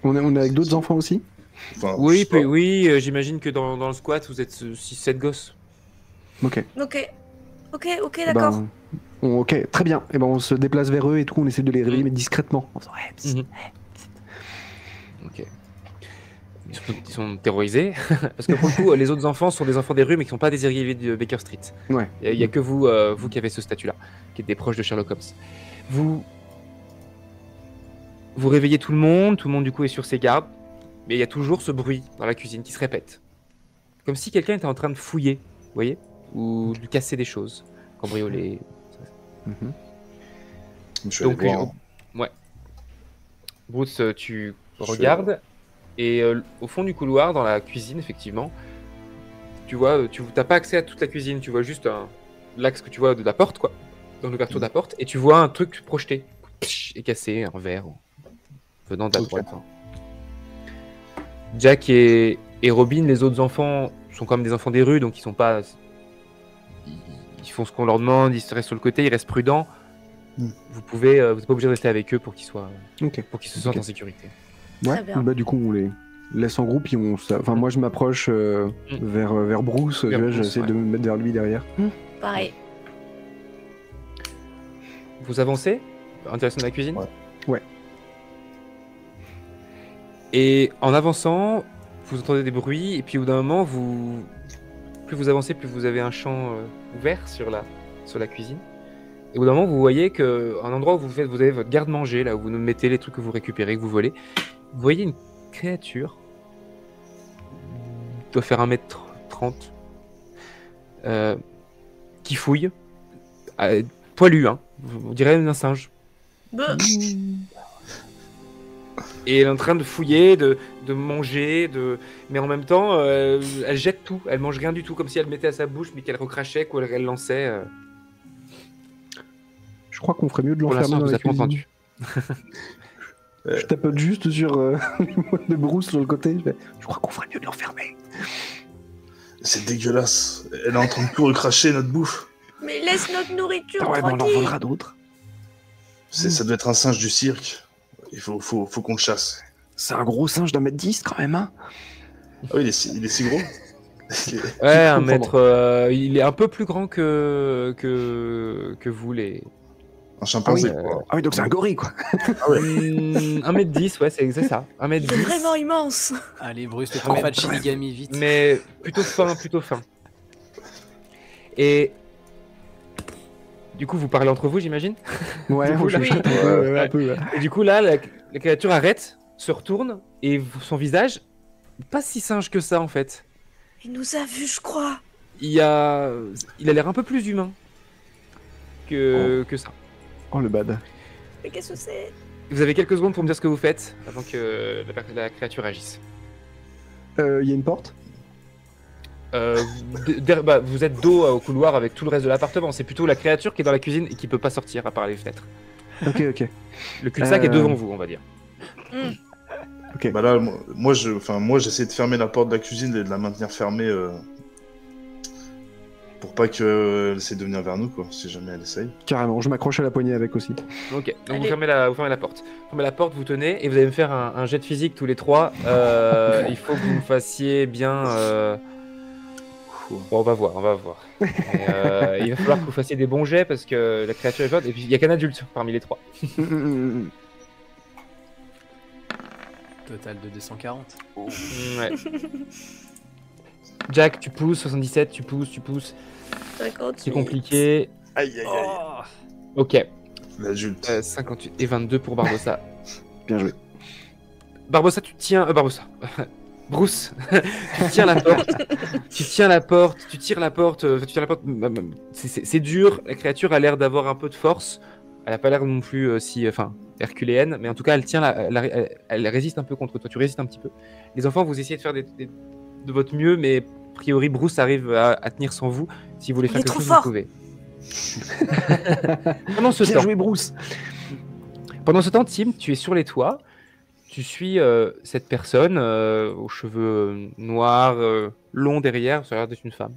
On est avec d'autres enfants aussi? Enfin, oui, j'imagine que dans le squat, vous êtes 6-7 gosses. Ok, d'accord. Ok, très bien. Et ben on se déplace vers eux et tout, on essaie de les réveiller, mais discrètement. Ok. Ils sont terrorisés, parce que pour le coup, les autres enfants sont des enfants des rues, mais qui ne sont pas des arrivés de Baker Street. Ouais. Il n'y a que vous qui avez ce statut-là, qui êtes des proches de Sherlock Holmes. Vous réveillez tout le monde du coup est sur ses gardes, mais il y a toujours ce bruit dans la cuisine qui se répète. Comme si quelqu'un était en train de fouiller, vous voyez, ou de casser des choses, cambrioler. Donc, ouais. Bruce, tu regardes, et au fond du couloir, dans la cuisine, effectivement, tu vois, tu n'as pas accès à toute la cuisine, tu vois juste l'axe que tu vois de la porte, quoi, dans l'ouverture de la porte, et tu vois un truc projeté et cassé, un verre venant de la droite. Jack et Robin, les autres enfants sont comme des enfants des rues, donc ils sont pas, ils font ce qu'on leur demande, ils restent sur le côté, ils restent prudents. Vous n'êtes pas obligé de rester avec eux pour qu'ils se sentent en sécurité. Ouais. Bah du coup on les laisse en groupe et enfin moi je m'approche vers Bruce, j'essaie de me mettre vers lui derrière. Pareil. Vous avancez en direction de la cuisine? Ouais. Et en avançant, vous entendez des bruits, et puis au bout d'un moment, plus vous avancez, plus vous avez un champ ouvert sur la cuisine. Et au bout d'un moment, vous voyez qu'un endroit où vous avez votre garde-manger, là où vous nous mettez les trucs que vous récupérez, que vous volez, vous voyez une créature qui doit faire 1m30, qui fouille, poilu, hein, on dirait un singe. Et elle est en train de fouiller, de manger, mais en même temps, elle jette tout. Elle mange rien du tout, comme si elle mettait à sa bouche, mais qu'elle recrachait, qu'elle lançait. Je crois qu'on ferait mieux de l'enfermer dans la cuisine. Je tapote juste sur de Bruce sur le côté. Je crois qu'on ferait mieux de l'enfermer. C'est dégueulasse. Elle est en train de tout recracher notre bouffe. Mais laisse notre nourriture tranquille. On en volera d'autres. Ça doit être un singe du cirque. Il faut qu'on le chasse. C'est un gros singe d'1m10 quand même, hein. Ah oui, il est si gros. Ouais, 1 mètre. Il est un peu plus grand que vous, les. Un chimpanzé. Ah oui, donc c'est un gorille, quoi. Ah ouais. 1m10, ouais, c'est ça. 1m10. C'est vraiment immense. Allez, Bruce, fais ton pas de Shinigami, vite. Mais plutôt fin. Et du coup, vous parlez entre vous, j'imagine. Ouais, coup, on là, chuchote un peu. Ouais. Et du coup, là, la créature arrête, se retourne, et son visage, pas si singe que ça, en fait. Il nous a vus, je crois. Il a l'air un peu plus humain que ça. Oh, le bad. Mais qu'est-ce que c'est? Vous avez quelques secondes pour me dire ce que vous faites avant que la créature agisse. Il y a une porte? Vous êtes dos au couloir avec tout le reste de l'appartement. C'est plutôt la créature qui est dans la cuisine et qui peut pas sortir à part les fenêtres. Ok. Le cul-de-sac est devant vous, on va dire. Ok. Bah là, moi j'essaie de fermer la porte de la cuisine et de la maintenir fermée pour pas qu'elle essaie de venir vers nous, quoi, si jamais elle essaye. Carrément, je m'accroche à la poignée avec aussi. Ok, donc Allez. vous fermez la porte. Vous fermez la porte, vous tenez et vous allez me faire un jet de physique tous les trois. Il faut que vous me fassiez bien. Bon, on va voir. Et, il va falloir que vous fassiez des bons jets parce que la créature est forte et puis il y a qu'un adulte parmi les trois. Total de 240. Ouais. Jack, tu pousses, 77, tu pousses. 58. C'est compliqué. Aïe. Ok, L'adulte. 58 et 22 pour Barbossa. Bien joué. Barbossa, tu tiens. Barbossa. Bruce, tu tiens la porte. Tu tires la porte. C'est dur. La créature a l'air d'avoir un peu de force. Elle a pas l'air non plus herculéenne, mais en tout cas, elle tient. Elle résiste un peu contre toi. Tu résistes un petit peu. Les enfants, vous essayez de faire de votre mieux, mais a priori, Bruce arrive à tenir sans vous. Si vous voulez faire quelque chose, vous pouvez. Pendant ce Bien temps, joué, Bruce. Pendant ce temps, Tim, tu es sur les toits. Tu suis cette personne aux cheveux noirs, longs derrière, ça a l'air d'être une femme.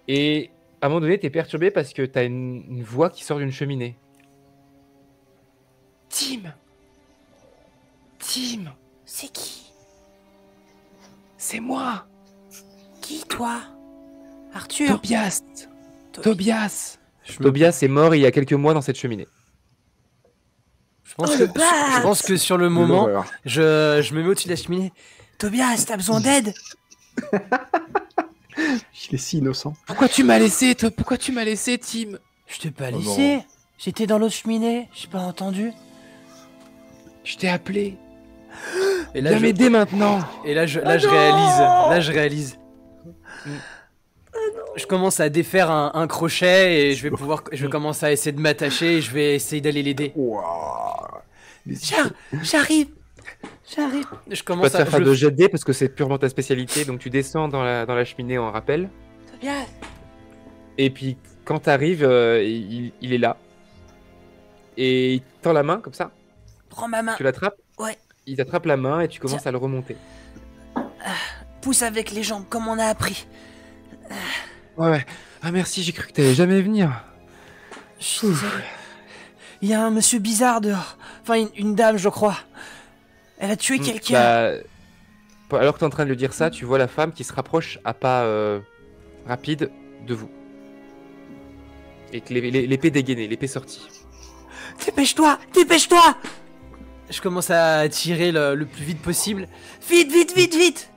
Et à un moment donné, tu es perturbé parce que tu as une voix qui sort d'une cheminée. Tim, C'est qui? c'est moi, Qui, toi? Arthur? Tobias. Tobias est mort il y a quelques mois dans cette cheminée. Je pense que sur le moment, L'horreur. je me mets au-dessus de la cheminée. Tobias, t'as besoin d'aide? Il est si innocent. Pourquoi tu m'as laissé, Tim? Je t'ai pas Oh laissé. J'étais dans l'autre cheminée, j'ai pas entendu. Je t'ai appelé. Et là, Viens je, m'aider maintenant. et là, je réalise. Là, je réalise. Je commence à défaire un crochet et je vais commencer à essayer de m'attacher et je vais essayer d'aller l'aider. J'arrive. Je Je peux pas commence te faire à. faire de jet de dés parce que c'est purement ta spécialité. Donc tu descends dans la cheminée en rappel. Tobias, Et puis quand t'arrives, il est là. Et il te tend la main comme ça. prends ma main. Tu l'attrapes. Ouais. Il t'attrape la main et tu commences à le remonter. Pousse avec les jambes, comme on a appris. Ouais. Ah merci, j'ai cru que t'allais jamais venir. Je suis désolé. Il y a un monsieur bizarre dehors. Enfin, une dame, je crois. Elle a tué quelqu'un. Alors que t'es en train de lui dire ça, tu vois la femme qui se rapproche à pas rapide de vous. Et que l'épée dégainée, l'épée sortie. Dépêche-toi, dépêche-toi. Je commence à tirer le plus vite possible. Vite, vite, vite, vite.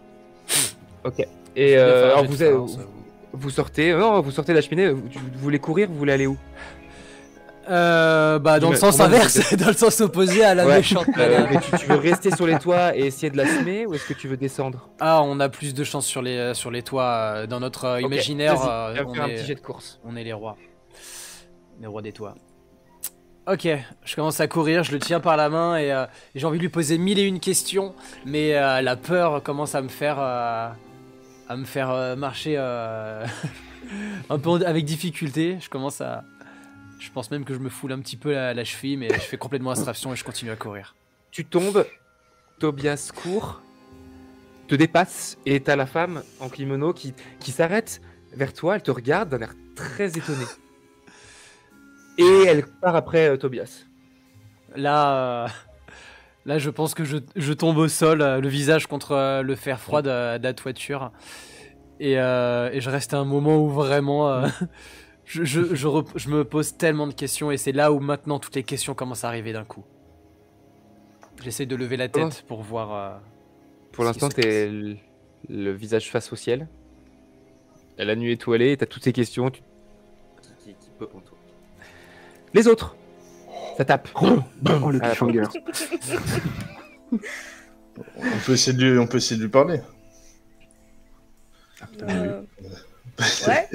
Ok. Et Je vais faire un alors jet de force, vous sortez de la cheminée, vous voulez courir, vous voulez aller où? Dans le sens Pour moi, inverse, dans le sens opposé à la Ouais. méchante madame. Mais tu veux rester sur les toits et essayer de la semer ou est-ce que tu veux descendre? Ah, on a plus de chance sur les toits. Dans notre Ok, imaginaire, vas-y, viens on, faire un petit est, jet de course. on est les rois. Les rois des toits. Ok, je commence à courir, je le tiens par la main et j'ai envie de lui poser 1001 questions, mais la peur commence à me faire marcher un peu avec difficulté. Je pense même que je me foule un petit peu la cheville, mais je fais complètement abstraction et je continue à courir. Tu tombes, Tobias court, te dépasse et t'as la femme en kimono qui s'arrête vers toi, elle te regarde d'un air très étonné. Et elle part après Tobias. Là, je pense que je tombe au sol, le visage contre le fer froid de la toiture. Et je reste à un moment où vraiment je me pose tellement de questions et c'est là où maintenant toutes les questions commencent à arriver d'un coup. J'essaie de lever la tête pour voir. Pour l'instant, t'es le visage face au ciel. La nuit étoilée, et t'as toutes ces questions qui peu pour toi. Les autres, ça tape. Oh, le cliffhanger. On peut essayer de lui parler. Ouais.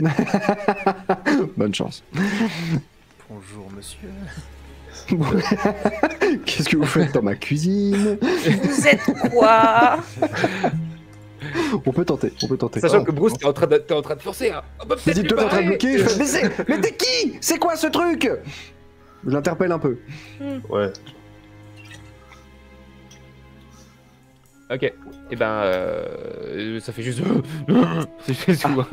Bonne chance. Bonjour, monsieur. Qu'est-ce que vous faites dans ma cuisine? Vous êtes quoi? On peut tenter. Sachant que Bruce, t'es en train de forcer. Hein. Vas-y, toi t'es en train de bloquer. Je fais, mais t'es qui? C'est quoi ce truc? Je l'interpelle un peu. Ouais. Ok. Et ben, ça fait juste. C'est juste tout.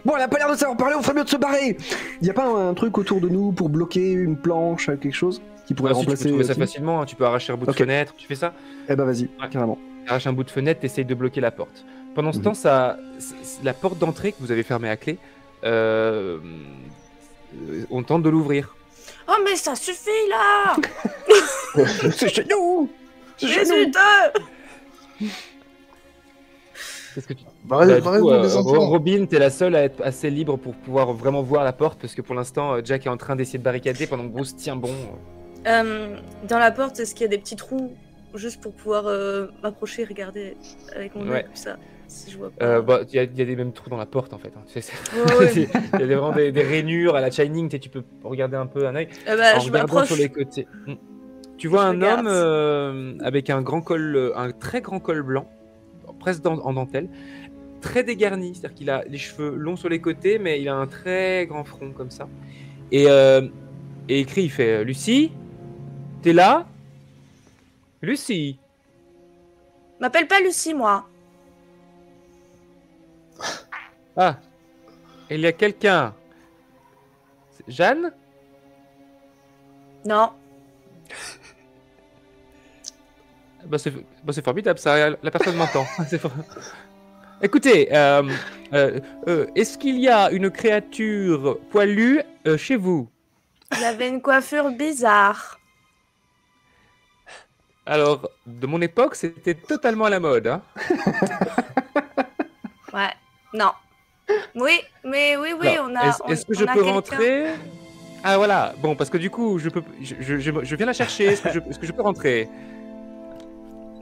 Bon, elle a pas l'air de savoir parler, on ferait mieux de se barrer. Y a pas un truc autour de nous pour bloquer une planche, quelque chose qui pourrait remplacer? Tu peux trouver ça facilement, hein. Tu peux arracher un bout de fenêtre, tu fais ça? Eh ben vas-y, carrément. Arrache un bout de fenêtre, t'essayes de bloquer la porte. Pendant ce temps, la porte d'entrée que vous avez fermée à clé, on tente de l'ouvrir. Oh mais ça suffit là! C'est chez nous! Qu'est-ce que tu... Robin, Robin, t'es la seule à être assez libre pour pouvoir vraiment voir la porte, parce que pour l'instant, Jack est en train d'essayer de barricader pendant que Bruce tient bon. Dans la porte, est-ce qu'il y a des petits trous juste pour pouvoir m'approcher et regarder avec mon œil comme ça, si je vois pas. Il y a des mêmes trous dans la porte en fait. Hein. Ouais. Il y a vraiment des rainures à la Shining, tu peux regarder un peu un œil. En Je regardant m'approche. sur les côtés. Tu vois un regarde. homme avec un très grand col blanc, presque en dentelle, très dégarni, c'est-à-dire qu'il a les cheveux longs sur les côtés, mais il a un très grand front comme ça. Et il crie, il fait Lucie, t'es là? Lucie. M'appelle pas Lucie, moi. Ah, il y a quelqu'un. Jeanne? Non. C'est formidable, ça. La personne m'entend. Écoutez, est-ce qu'il y a une créature poilue chez vous? Il avait une coiffure bizarre. Alors, de mon époque, c'était totalement à la mode. Hein. Ouais. Non. Oui, mais oui, Non. on a. Est-ce que je peux rentrer? Ah voilà. Bon, parce que du coup, je viens la chercher. Est-ce que je peux rentrer?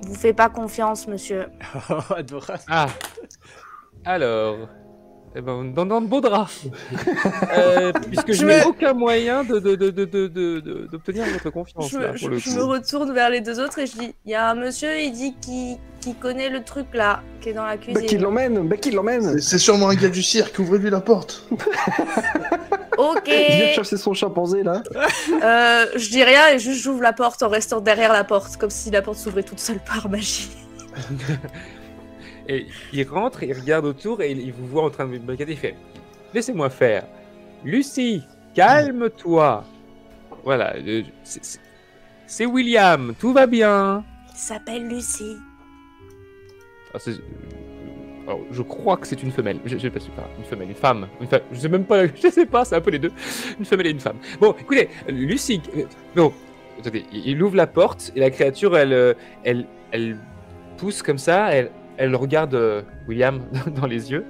Vous faites pas confiance, monsieur. Adorable. Ah. Alors. Eh ben, dans de beaux draps. Puisque je n'ai aucun moyen d'obtenir votre confiance. Je là, pour le coup. me retourne vers les deux autres et je dis, il y a un monsieur, il dit qu'il connaît le truc là, qui est dans la cuisine. Bah qui l'emmène. C'est sûrement un gars du cirque, ouvrez-lui la porte. Ok. Il vient chercher son chimpanzé là. Je dis rien et juste j'ouvre la porte en restant derrière la porte, comme si la porte s'ouvrait toute seule par magie. Et il rentre, il regarde autour et il vous voit en train de me barricader. Il fait laissez-moi faire. Lucie, calme-toi. Voilà, c'est William, tout va bien. Il s'appelle Lucie. Alors, je crois que c'est une femelle. Je sais pas, une femelle, une femme. Je sais même pas, je sais pas, c'est un peu les deux. Une femelle et une femme. Bon, écoutez, Lucie. Non, attendez, il ouvre la porte et la créature, elle pousse comme ça. Elle regarde William dans les yeux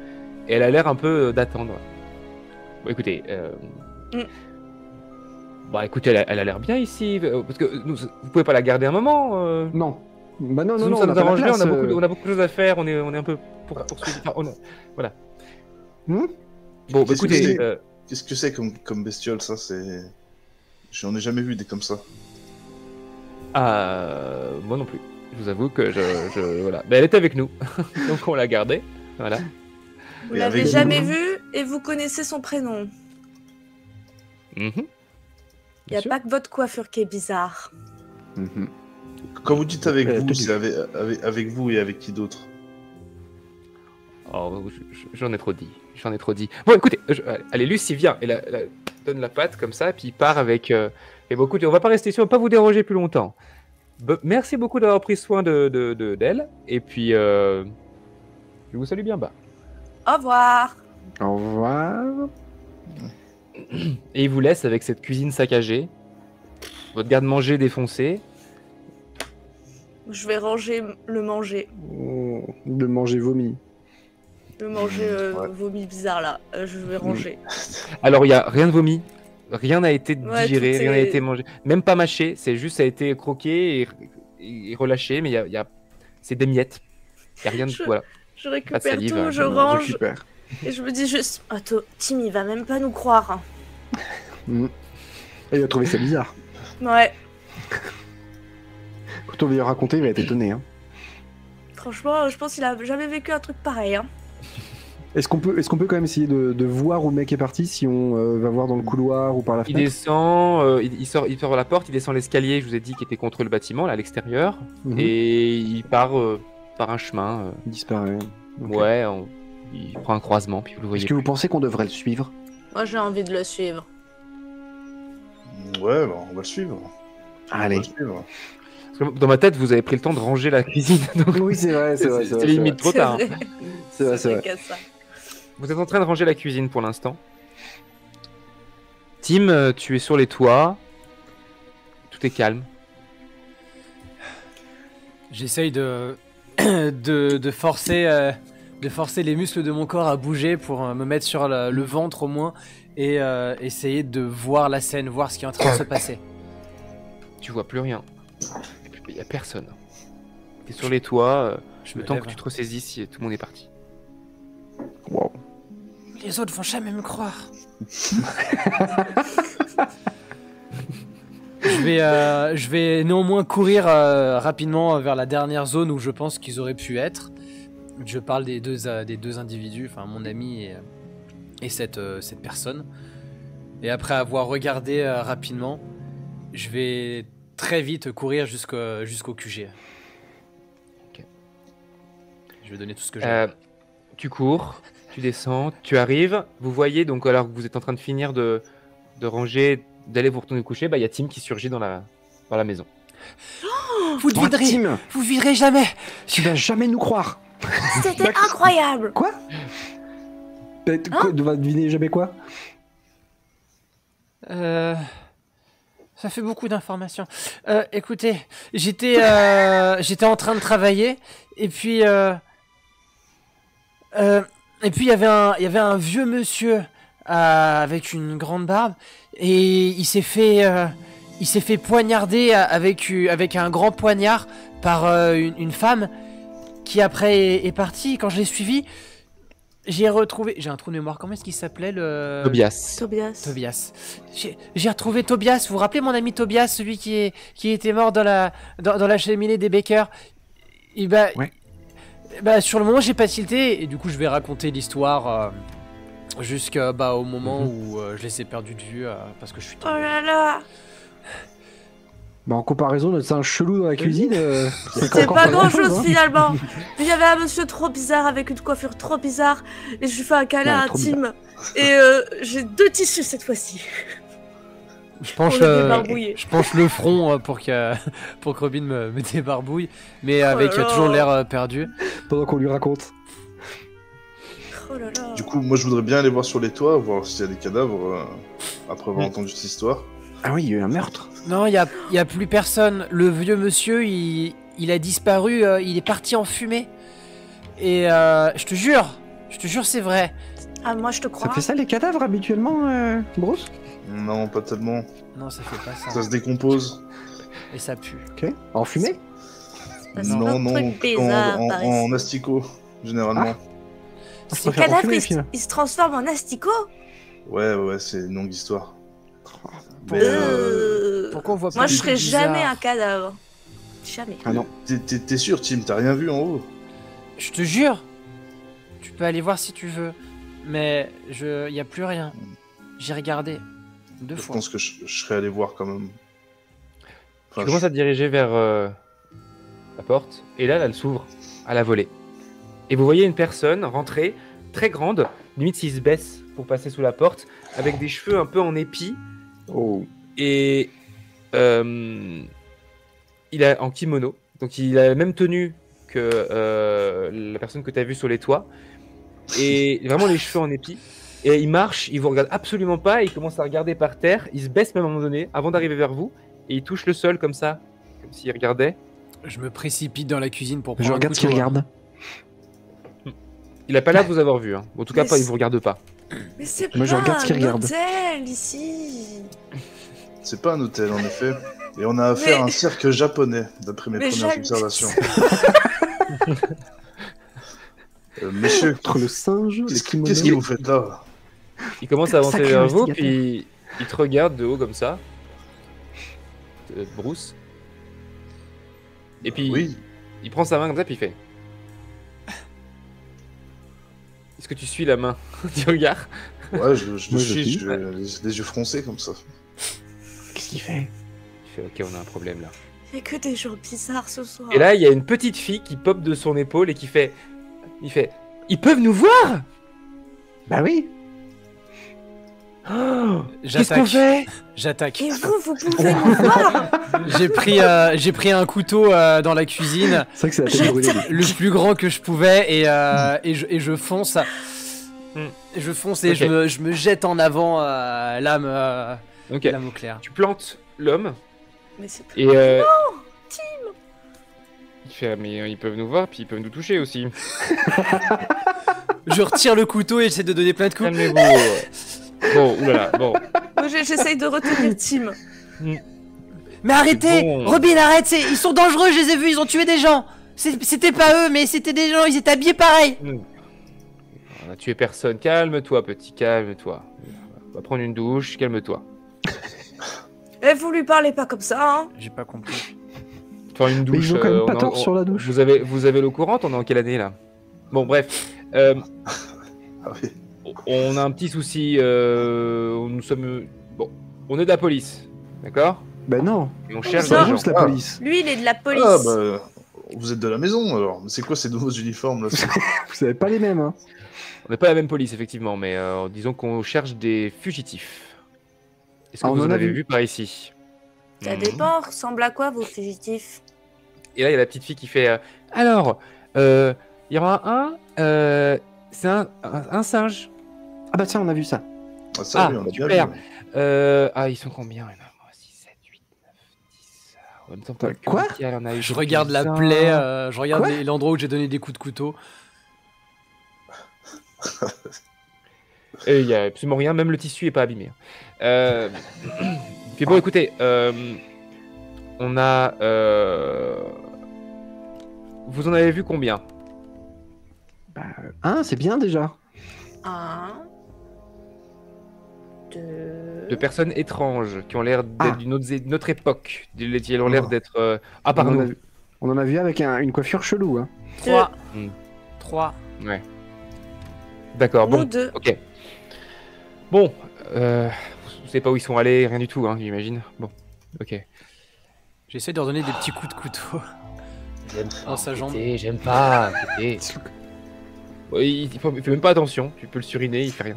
et elle a l'air un peu d'attendre. Bon, écoutez, écoutez, elle a l'air bien ici. Parce que vous pouvez pas la garder un moment. Non. Bah non, ça nous arrange bien. On a beaucoup de choses à faire. On est un peu poursuivis. Voilà. Bon, écoutez. Qu'est-ce que c'est comme bestiole ça? J'en ai jamais vu des comme ça. Moi non plus. Je vous avoue que voilà. Mais elle était avec nous, donc on l'a gardée. Voilà. Vous l'avez jamais vue et vous connaissez son prénom. Il n'y a pas que votre coiffure qui est bizarre. Quand vous dites avec vous, c'est avec vous et avec qui d'autre? Oh, j'en ai trop dit. Bon, écoutez, allez, Lucie, viens. Elle donne la patte comme ça, puis il part avec. Et bon, écoutez, on va pas rester ici, on va pas vous déranger plus longtemps. Merci beaucoup d'avoir pris soin d'elle. Et puis, je vous salue bien bas. Au revoir. Au revoir. Et il vous laisse avec cette cuisine saccagée, votre garde-manger défoncé. Je vais ranger le manger. De manger vomi. Je vais manger vomi bizarre là. Je vais ranger. Alors, il n'y a rien de vomi. Rien n'a été digéré, tout rien n'a est- été mangé. Même pas mâché. C'est juste, ça a été croqué et relâché. Mais c'est des miettes. Il n'y a rien de. Voilà. Je récupère salive, tout, je Je range. récupère. Et je me dis juste. Attends, Tim, il va même pas nous croire. Hein. Et il a trouvé ça bizarre. Ouais. Quand on va lui raconter, il va être étonné. Hein. Franchement, je pense qu'il a jamais vécu un truc pareil. Hein. Est-ce qu'on peut quand même essayer de voir où le mec est parti, si on va voir dans le couloir ou par la Il fenêtre? descend, il sort la porte, il descend l'escalier, je vous ai dit, qui était contre le bâtiment, là, à l'extérieur. Mhm. Et il part par un chemin. Il disparaît. Ok. Ouais, il prend un croisement, puis vous le voyez. Est-ce que vous pensez qu'on devrait le suivre? Moi, j'ai envie de le suivre. Ouais, bah, on va le suivre. Allez. On va le suivre. Parce que dans ma tête, vous avez pris le temps de ranger la cuisine. Donc Oui, c'est vrai, c'est vrai. c'est limite trop tard. vrai. C'est vrai, c'est vrai. qu'à ça. Vous êtes en train de ranger la cuisine pour l'instant. Tim, tu es sur les toits. Tout est calme. J'essaye de forcer les muscles de mon corps à bouger pour me mettre sur le ventre au moins et essayer de voir la scène, voir ce qui est en train de se passer. Tu vois plus rien. Il n'y a personne. Tu es sur les toits. Je Le me temps lève. que tu te ressaisisses, tout le monde est parti. Wow. Les autres vont jamais me croire. Je vais néanmoins courir rapidement vers la dernière zone où je pense qu'ils auraient pu être. Je parle des deux individus, enfin mon ami et cette personne. Et après avoir regardé rapidement, je vais très vite courir jusqu'au QG. Ok. Je vais donner tout ce que j'ai. Tu cours, tu descends, tu arrives. Vous voyez, donc alors que vous êtes en train de finir de ranger, d'aller vous retourner coucher, il y a Tim qui surgit dans la maison. Vous Oh, devinerez, Tim, vous vivrez jamais. tu vas jamais nous croire. C'était incroyable. Quoi? Tu vas deviner jamais quoi? Ça fait beaucoup d'informations. Écoutez, j'étais en train de travailler et puis il y avait un vieux monsieur avec une grande barbe et il s'est fait poignarder avec un grand poignard par une femme qui après est partie. Quand je l'ai suivi, j'ai un trou de mémoire. Comment est-ce qu'il s'appelait le Tobias. Tobias. J'ai retrouvé Tobias. Vous vous rappelez mon ami Tobias, celui qui était mort dans la cheminée des Baker. Et Ouais. Sur le moment, j'ai pas tilté et du coup, je vais raconter l'histoire jusqu'au moment où je les ai perdus de vue parce que je suis Oh tombé. là là. Bah, en comparaison, notre singe chelou dans la cuisine, C'est encore pas grand-chose, grand chose hein. finalement. Mais il y avait un monsieur trop bizarre avec une coiffure trop bizarre. Et je lui fais un câlin Ouais, trop intime. Et j'ai 2 tissus cette fois-ci. Je penche, Pour le débarbouiller. je penche le front pour que Robin me débarbouille, mais avec là là. toujours l'air perdu. Pendant qu'on lui raconte. Oh là là. Du coup, moi je voudrais bien aller voir sur les toits, voir s'il y a des cadavres, après avoir entendu cette histoire. Ah oui, il y a eu un meurtre. Non, il y a plus personne. Le vieux monsieur, il a disparu. Il est parti en fumée. Et je te jure, c'est vrai. Ah, moi je te Ça crois. fait ça les cadavres habituellement, Bruce? Non, pas tellement. Non, ça fait pas ça. Ça se décompose. Et ça pue. Ok. En fumée? Parce Non, plein de non, trucs bizarres par ici. en asticot, généralement. Je Les préfère en cadavres, fumée, finalement. ils se transforment en asticots. Ouais, c'est une longue histoire. Pour- Mais, Pourquoi on voit pas Moi des je serais trucs jamais bizarres un cadavre. Jamais. Ah non. T'es sûr, Tim, t'as rien vu en haut? Je te jure. Tu peux aller voir si tu veux. Mais y a plus rien. J'ai regardé 2 Je fois. pense que je serais allé voir quand même. Enfin, Tu commences à te diriger vers la porte, et là, elle s'ouvre à la volée. Et vous voyez une personne rentrer, très grande, limite s'il se baisse pour passer sous la porte, avec des cheveux un peu en épi, Oh. et il a en kimono, donc il a la même tenue que la personne que tu as vue sur les toits, et vraiment les cheveux en épi. Et il marche, il vous regarde absolument pas, il commence à regarder par terre, il se baisse même à un moment donné, avant d'arriver vers vous, et il touche le sol comme ça, comme s'il regardait. Je me précipite dans la cuisine pour prendre Je un regarde ce qu'il couteau. regarde. Il a pas l'air de vous avoir vu, hein. En tout cas, Mais pas, il vous regarde pas. Mais c'est Moi, pas je regarde ce qu'il un regarde. hôtel ici. C'est pas un hôtel, en effet. Et on a affaire à un cirque japonais, d'après mes premières observations. Monsieur, Entre le singe, les kimonos... qu'est-ce que vous faites là? Il commence à avancer Sacré vers vous, investigateur. puis il te regarde de haut comme ça. Bruce. Et puis Oui, il prend sa main comme ça, puis il fait. Est-ce que tu suis la main du regard? ouais, je le Moi, je suis, suis. les yeux froncés comme ça. Qu'est-ce qu'il fait? Il fait ok, on a un problème là. Il y a que des gens bizarres ce soir. Et là, il y a une petite fille qui pop de son épaule et qui fait. Il fait. Ils peuvent nous voir? Bah oui. Oh, qu'est-ce qu'on fait? J'attaque. Et vous pouvez nous voir. J'ai pris un couteau dans la cuisine, C'est vrai que c'est la tête brûlée. lui. le plus grand que je pouvais, et je fonce. Je fonce et Ok. je me jette en avant, l'âme Ok. l'âme au clair. Tu plantes l'homme Mais c'est pas... et. Il fait mais ils peuvent nous voir puis ils peuvent nous toucher aussi. Je retire le couteau et j'essaie de donner plein de coups. Calmez-vous. Bon, oulala, bon. Moi, j'essaye de retenir Tim. Mais arrêtez, bon. Robin, arrête, ils sont dangereux, je les ai vus, ils ont tué des gens. C'était pas eux, mais c'était des gens, ils étaient habillés pareil. On a tué personne. Calme-toi, petit, calme-toi. On va prendre une douche, calme-toi. Eh, vous lui parlez pas comme ça, hein. J'ai pas compris. Faire une Mais douche. ils ont quand même on pas est en- tort sur la douche. Vous avez l'eau courante, on est en quelle année là? Bon, bref. Ah oui. On a un petit souci. Nous sommes. Bon, on est de la police, d'accord? Bah non. Et on cherche C'est des Non. gens. juste la Ah. police. Lui, il est de la police. Ah bah, vous êtes de la maison alors. Mais c'est quoi ces nouveaux uniformes là? Vous savez pas les mêmes, hein. On n'est pas la même police, effectivement, mais disons qu'on cherche des fugitifs. Est-ce que Ah, on vous en en a avez vu. vu par ici? Ça Mhm. dépend, ressemble à quoi, vos fugitifs? Et là, il y a la petite fille qui fait alors, il y aura c'est un singe. Ah bah tiens, on a vu ça. Ah, ça, Ah, oui, on a bien super. vu. Ils sont combien? Il y en a 6, 7, 8, 9, 10. En même temps, pas que Quoi Mickaël en a eu Je regarde la quelques-uns. plaie, je regarde Quoi l'endroit où j'ai donné des coups de couteau. Et il y a absolument rien, même le tissu est pas abîmé. Puis bon, écoutez, on a. Vous en avez vu combien? Hein, c'est bien déjà. 1, 2... De personnes étranges qui ont l'air d'être Ah. d'une autre époque. Qui ont l'air Oh. d'être. À part on, en nous. a vu, on en a vu avec une coiffure chelou, hein. 3. Hmm. 3. Ouais. D'accord, Nous bon. deux. Ok. Bon, vous savez pas où ils sont allés, rien du tout, hein, j'imagine. Bon, ok. J'essaie de leur donner des petits coups de couteau. J'aime Dans sa jambe. J'aime pas. Ouais, il fait même pas attention, tu peux le suriner, il fait rien.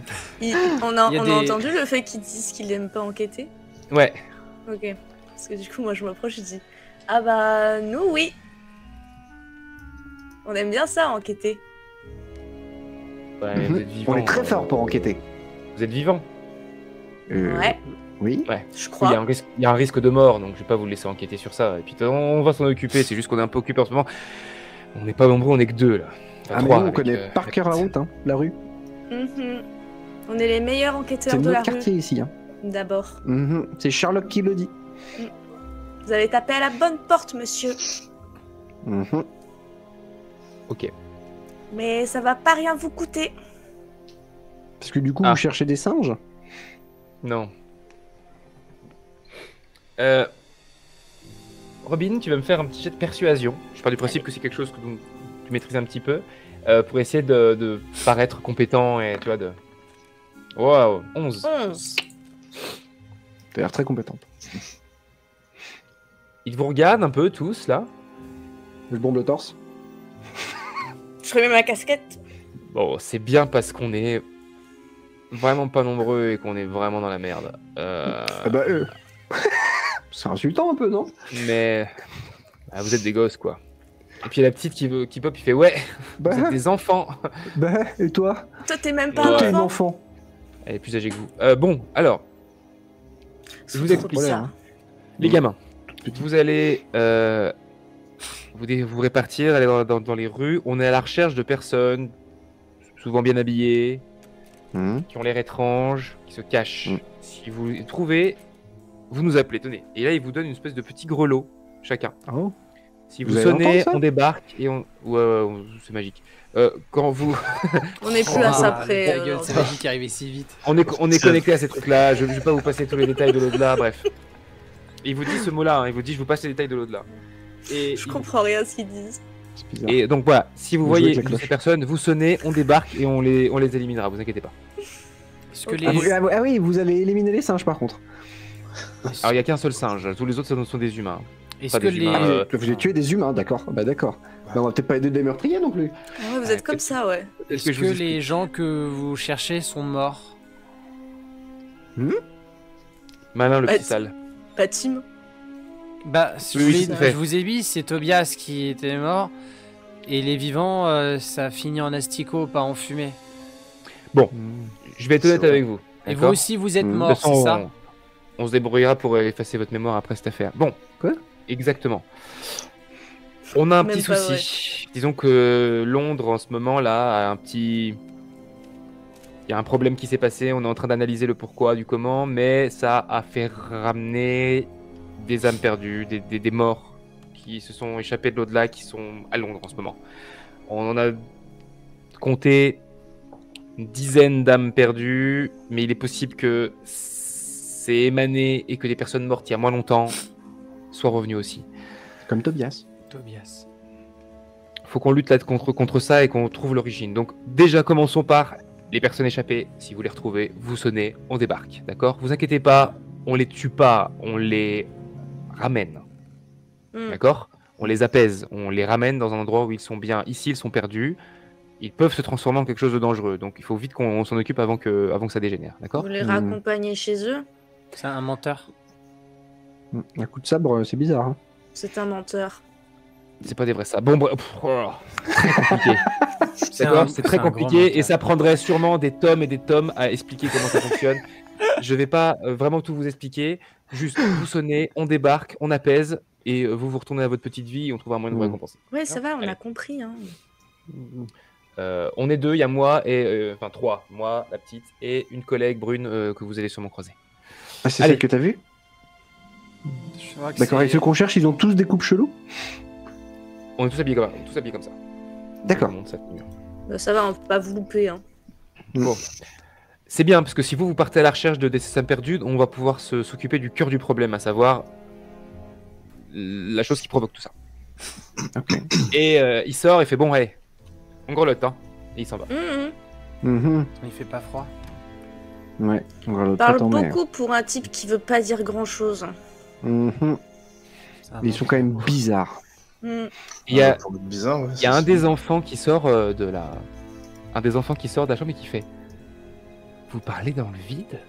On a Il y a on des- a entendu le fait qu'ils disent qu'ils aiment pas enquêter? Ouais. Ok. Parce que du coup, moi, je m'approche et dis... Ah bah, nous, oui. On aime bien ça, enquêter. Ouais, vous êtes On vivant, est très fort pour enquêter. Vous êtes vivant. Ouais, Oui. je Il y, a crois. un risque, il y a un risque de mort, donc je vais pas vous laisser enquêter sur ça. Et puis on va s'en occuper, c'est juste qu'on est un peu occupé en ce moment. On n'est pas nombreux, on est que deux là. Enfin, Ah mais trois, nous, on avec, connaît par cœur la route, hein, la rue. Mhm. On est les meilleurs C'est enquêteurs de notre la quartier ici, hein. rue, d'abord. C'est Sherlock qui le dit. Vous avez tapé à la bonne porte, monsieur. Mhm. Ok. Mais ça va pas rien vous coûter. Parce que du coup, Ah. vous cherchez des singes. Non. Robin, tu vas me faire un petit jet de persuasion. Je pars du principe que c'est quelque chose que tu maîtrises un petit peu. Pour essayer de paraître compétent et tu vois de. Waouh, 11. 11. T'as l'air très compétente. Ils vous regardent un peu tous là. Je bombe le torse. Je remets ma casquette. Bon, c'est bien parce qu'on est vraiment pas nombreux et qu'on est vraiment dans la merde. Ah bah c'est insultant un peu, non? Mais vous êtes des gosses quoi. Et puis la petite qui pop, il fait ouais, Bah, vous êtes des enfants. bah, et toi? Toi, t'es même pas Ouais. T'es un un enfant. enfant. Elle est plus âgée que vous. Bon, alors, je vous explique. Ça. Les gamins, vous allez vous répartir, aller dans les rues. On est à la recherche de personnes souvent bien habillés, qui ont l'air étranges, qui se cachent. Si vous les trouvez, vous nous appelez, tenez. Et là, il vous donne une espèce de petit grelot, chacun. Oh. Si vous sonnez, on débarque et on... Ouais, c'est magique. Quand vous... On n'est plus à ça près. C'est magique qui arrivait si vite. On est connecté à ces trucs-là, je vais pas vous passer tous les détails de l'au-delà, bref. Il vous dit ce mot-là, il vous dit je vous passe les détails de l'au-delà. Et je comprends rien à ce qu'ils disent. Et donc voilà, si vous voyez ces personnes, vous sonnez, on débarque et on les éliminera, vous inquiétez pas. Ah oui, vous allez éliminer les singes par contre. Alors il n'y a qu'un seul singe, tous les autres sont des humains. Est-ce que vous avez tué des humains, d'accord. Bah d'accord. Bah, on va peut-être pas aider des meurtriers non plus. Ah ouais, vous êtes comme ça, ouais. Est-ce que les gens que vous cherchez sont morts? Malin le petit sale. Pas Tim. Bah, je vous ai dit, c'est Tobias qui était mort. Et les vivants, ça finit en asticot, pas en fumée. Bon, je vais être honnête avec vous. Et vous aussi, vous êtes mort, c'est ça? On se débrouillera pour effacer votre mémoire après cette affaire. Bon, quoi? Exactement. On a un petit souci. Disons que Londres, en ce moment, là, a un petit... Il y a un problème qui s'est passé, on est en train d'analyser le pourquoi, du comment, mais ça a fait ramener des âmes perdues, des morts qui se sont échappés de l'au-delà, qui sont à Londres en ce moment. On en a compté une dizaine d'âmes perdues, mais il est possible que c'est émané et que des personnes mortes il y a moins longtemps soient revenues aussi. Comme Tobias. Faut qu'on lutte là contre ça et qu'on trouve l'origine. Donc déjà commençons par les personnes échappées. Si vous les retrouvez, vous sonnez, on débarque, d'accord? Vous inquiétez pas, on les tue pas, on les ramène, d'accord? On les apaise, on les ramène dans un endroit où ils sont bien. Ici, ils sont perdus. Ils peuvent se transformer en quelque chose de dangereux, donc il faut vite qu'on s'en occupe avant que ça dégénère, d'accord? Vous les raccompagnez chez eux? C'est un menteur. Un coup de sabre, c'est bizarre. Hein. C'est un menteur. C'est pas des vrais ça. Bon, bref, très compliqué. C'est très compliqué et ça prendrait sûrement des tomes et des tomes à expliquer comment ça fonctionne. Je vais pas vraiment tout vous expliquer. Juste, vous sonnez, on débarque, on apaise et vous retournez à votre petite vie et on trouve un moyen de vous récompenser. Ouais, ça va, on a compris. Hein. On est deux, il y a moi et... Enfin, trois. Moi, la petite, et une collègue brune que vous allez sûrement croiser. Ah, c'est celle que t'as vue? D'accord, et ceux qu'on cherche, ils ont tous des coupes cheloues? On est tous habillés comme ça. D'accord. Bah, ça va, on peut pas vous louper. Hein. Bon. C'est bien, parce que si vous partez à la recherche de des âmes perdues, on va pouvoir s'occuper du cœur du problème, à savoir la chose qui provoque tout ça. Okay. Et il sort et fait bon, allez, on grelotte, hein. Et il s'en va. Il fait pas froid. Ouais, on grelotte. Parle beaucoup pour un type qui veut pas dire grand chose. Ils sont quand même bizarres. Il y a un des enfants qui sort de la chambre et qui fait: vous parlez dans le vide?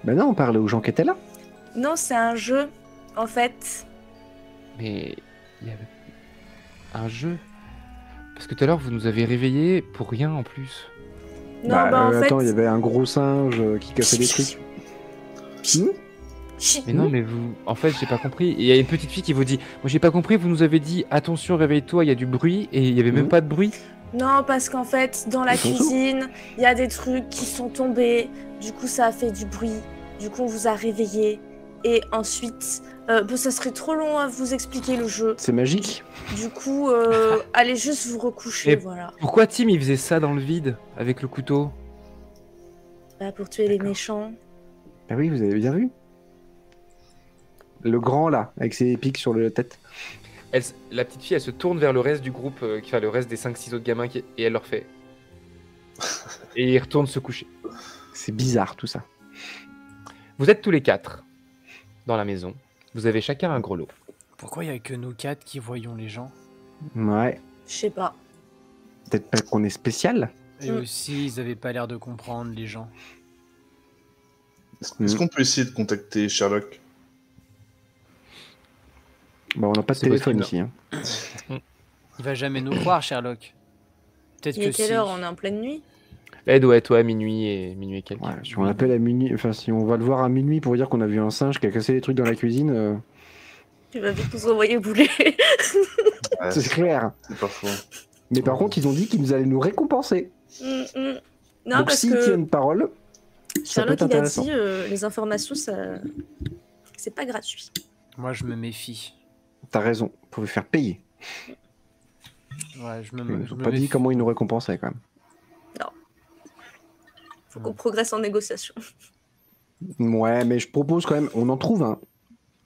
Ben non, on parlait aux gens qui étaient là. Non, c'est un jeu, en fait. Mais il y avait un jeu? Parce que tout à l'heure vous nous avez réveillés pour rien en plus. Non, en fait... Attends, il y avait un gros singe qui cassait des trucs. Mais non, mais vous... En fait, j'ai pas compris. Il y a une petite fille qui vous dit: moi j'ai pas compris, vous nous avez dit attention, réveille-toi, il y a du bruit, et il y avait même pas de bruit. Non, parce qu'en fait, dans la cuisine, il y a des trucs qui sont tombés, du coup ça a fait du bruit, du coup on vous a réveillé, et ensuite, ça serait trop long à vous expliquer le jeu. C'est magique. Du coup, allez juste vous recoucher, voilà. Pourquoi Tim il faisait ça dans le vide, avec le couteau? Bah, pour tuer les méchants. Ah oui, vous avez bien vu. Le grand là, avec ses pics sur la tête. La petite fille, elle se tourne vers le reste du groupe, le reste des 5-6 autres gamins, et elle leur fait. Et ils retournent se coucher. C'est bizarre tout ça. Vous êtes tous les 4 dans la maison. Vous avez chacun un grelot. Pourquoi il n'y a que nous 4 qui voyons les gens? Ouais. Je sais pas. Peut-être pas qu'on est spécial. Et aussi, ils avaient pas l'air de comprendre les gens. Est-ce qu'on peut essayer de contacter Sherlock? Bon, on n'a pas de téléphone ici. Hein. Il va jamais nous croire, Sherlock. Peut-être que quelle heure? On est en pleine nuit? Elle doit être minuit et quelques. Ouais, si on appelle à minuit, enfin si on va le voir à minuit pour dire qu'on a vu un singe qui a cassé des trucs dans la cuisine. Tu vas vite nous envoyer bouler. C'est clair. C'est pas faux. Mais par contre, ils ont dit qu'ils allaient nous récompenser. Non, donc parce s'ils que tiennent parole, ça peut Charlotte, être il a intéressant. dit les informations, ça, c'est pas gratuit. Moi, je me méfie. T'as raison, vous pouvez faire payer. Ouais, Ils nous ont pas dit comment ils nous récompensaient quand même. Faut qu'on progresse en négociation. Ouais, mais je propose quand même, on en trouve un,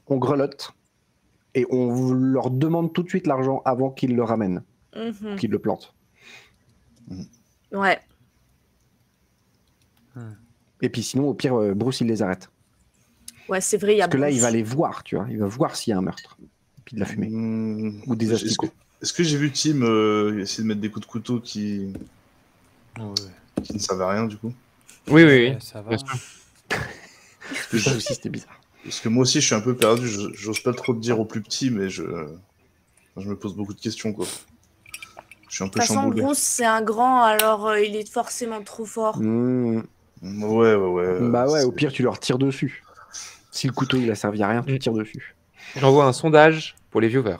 on grelotte, et on leur demande tout de suite l'argent avant qu'ils le ramènent, qu'ils le plantent. Ouais. Et puis sinon, au pire, Bruce, il les arrête. Ouais, c'est vrai, il y a Parce que là, Bruce. il va les voir, tu vois. Il va voir s'il y a un meurtre. Et puis de la fumée. Ou des asticots. Est-ce que j'ai vu Tim essayer de mettre des coups de couteau qui ne servaient à rien, du coup? Oui. Ça va. Bien sûr. Parce que ça aussi, c'était bizarre. Parce que moi aussi, je suis un peu perdu. J'ose pas trop le dire aux plus petits, mais je me pose beaucoup de questions, quoi. Je suis un De peu toute façon, chamboulé. Bruce, c'est un grand, alors il est forcément trop fort. Ouais. Bah ouais, au pire, tu leur tires dessus. Si le couteau, il a servi à rien, tu tires dessus. J'envoie un sondage pour les viewers.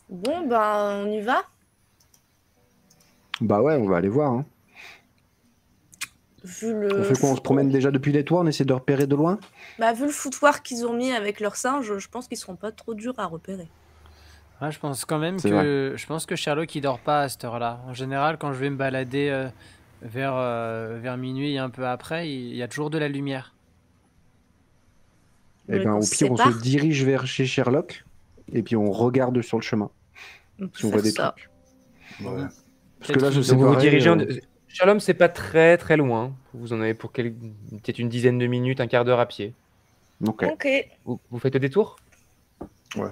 Bon, ben, on y va. Bah ouais, on va aller voir. Hein. Vu le On fait quoi? On se promène déjà depuis les toits? On essaie de repérer de loin? Bah, vu le foutoir qu'ils ont mis avec leurs singes, je pense qu'ils seront pas trop durs à repérer. Ouais, je pense quand même C'est que je pense que Sherlock il dort pas à cette heure-là. En général, quand je vais me balader vers minuit et un peu après, il y a toujours de la lumière. Eh ben, au pire, on se dirige vers chez Sherlock. Et puis on regarde sur le chemin. Si on voit des trucs. Ouais. Parce que là, je sais Donc vous vous dirigez. en... Shalom, c'est pas très très loin. Vous en avez pour peut-être une dizaine de minutes, un quart d'heure à pied. Ok. Vous faites le détour? Ouais.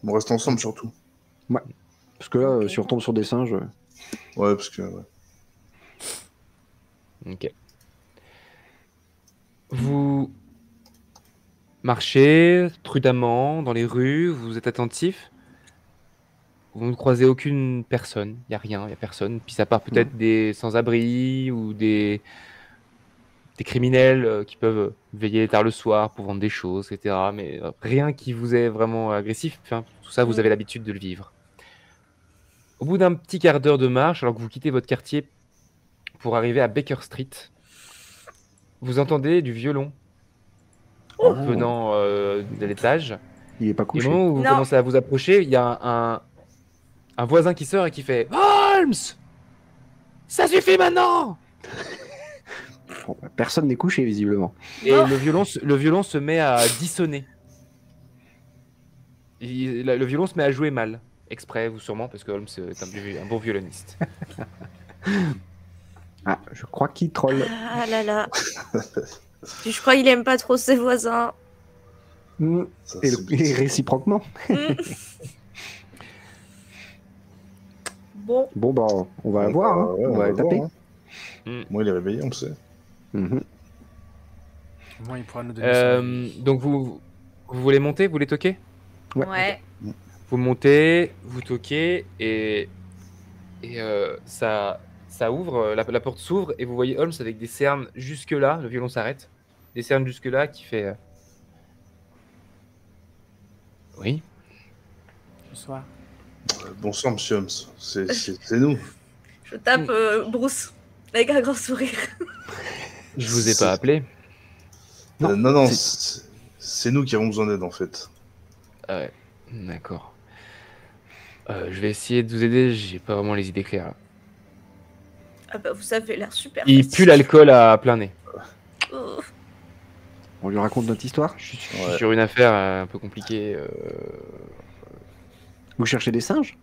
On reste ensemble surtout. Ouais. Parce que là, si on retombe sur des singes. Ouais, parce que. Ouais. Ok. Vous marchez prudemment dans les rues, vous êtes attentif. Vous ne croisez aucune personne, il n'y a rien, il n'y a personne. Puis à part peut-être des sans-abri ou des criminels qui peuvent veiller tard le soir pour vendre des choses, etc. Mais rien qui vous est vraiment agressif. Enfin, tout ça, vous avez l'habitude de le vivre. Au bout d'un petit quart d'heure de marche, alors que vous quittez votre quartier pour arriver à Baker Street, vous entendez du violon venant de l'étage. Il est pas couché. Et au moment où vous commencez à vous approcher, il y a un voisin qui sort et qui fait « Holmes, ça suffit maintenant !» Bon, personne n'est couché, visiblement. Et le violon se met à dissonner. Le violon se met à jouer mal. Exprès, vous sûrement, parce que Holmes est un bon violoniste. Ah, je crois qu'il troll. Ah là là. Je crois qu'il aime pas trop ses voisins. Et réciproquement. Bon. Bon, bah, on va voir. Hein. Ouais, on va taper. voir, hein. Moi, il est réveillé, on le sait. Moi, il pourra nous donner donc, vous voulez monter? Vous voulez toquer? Ouais. Vous montez, vous toquez, et ça ouvre, la porte s'ouvre, et vous voyez Holmes avec des cernes jusque-là, le violon s'arrête, des cernes jusque-là qui fait... Oui. Bonsoir. Bonsoir, monsieur Holmes. C'est nous. Je tape Bruce avec un grand sourire. Je vous ai pas appelé. Non, c'est nous qui avons besoin d'aide, en fait. Ah ouais, d'accord. Je vais essayer de vous aider, j'ai pas vraiment les idées claires. Ah bah vous avez l'air super. Il pue l'alcool à plein nez. Oh. On lui raconte notre histoire. Je suis sur une affaire un peu compliquée. Vous cherchez des singes?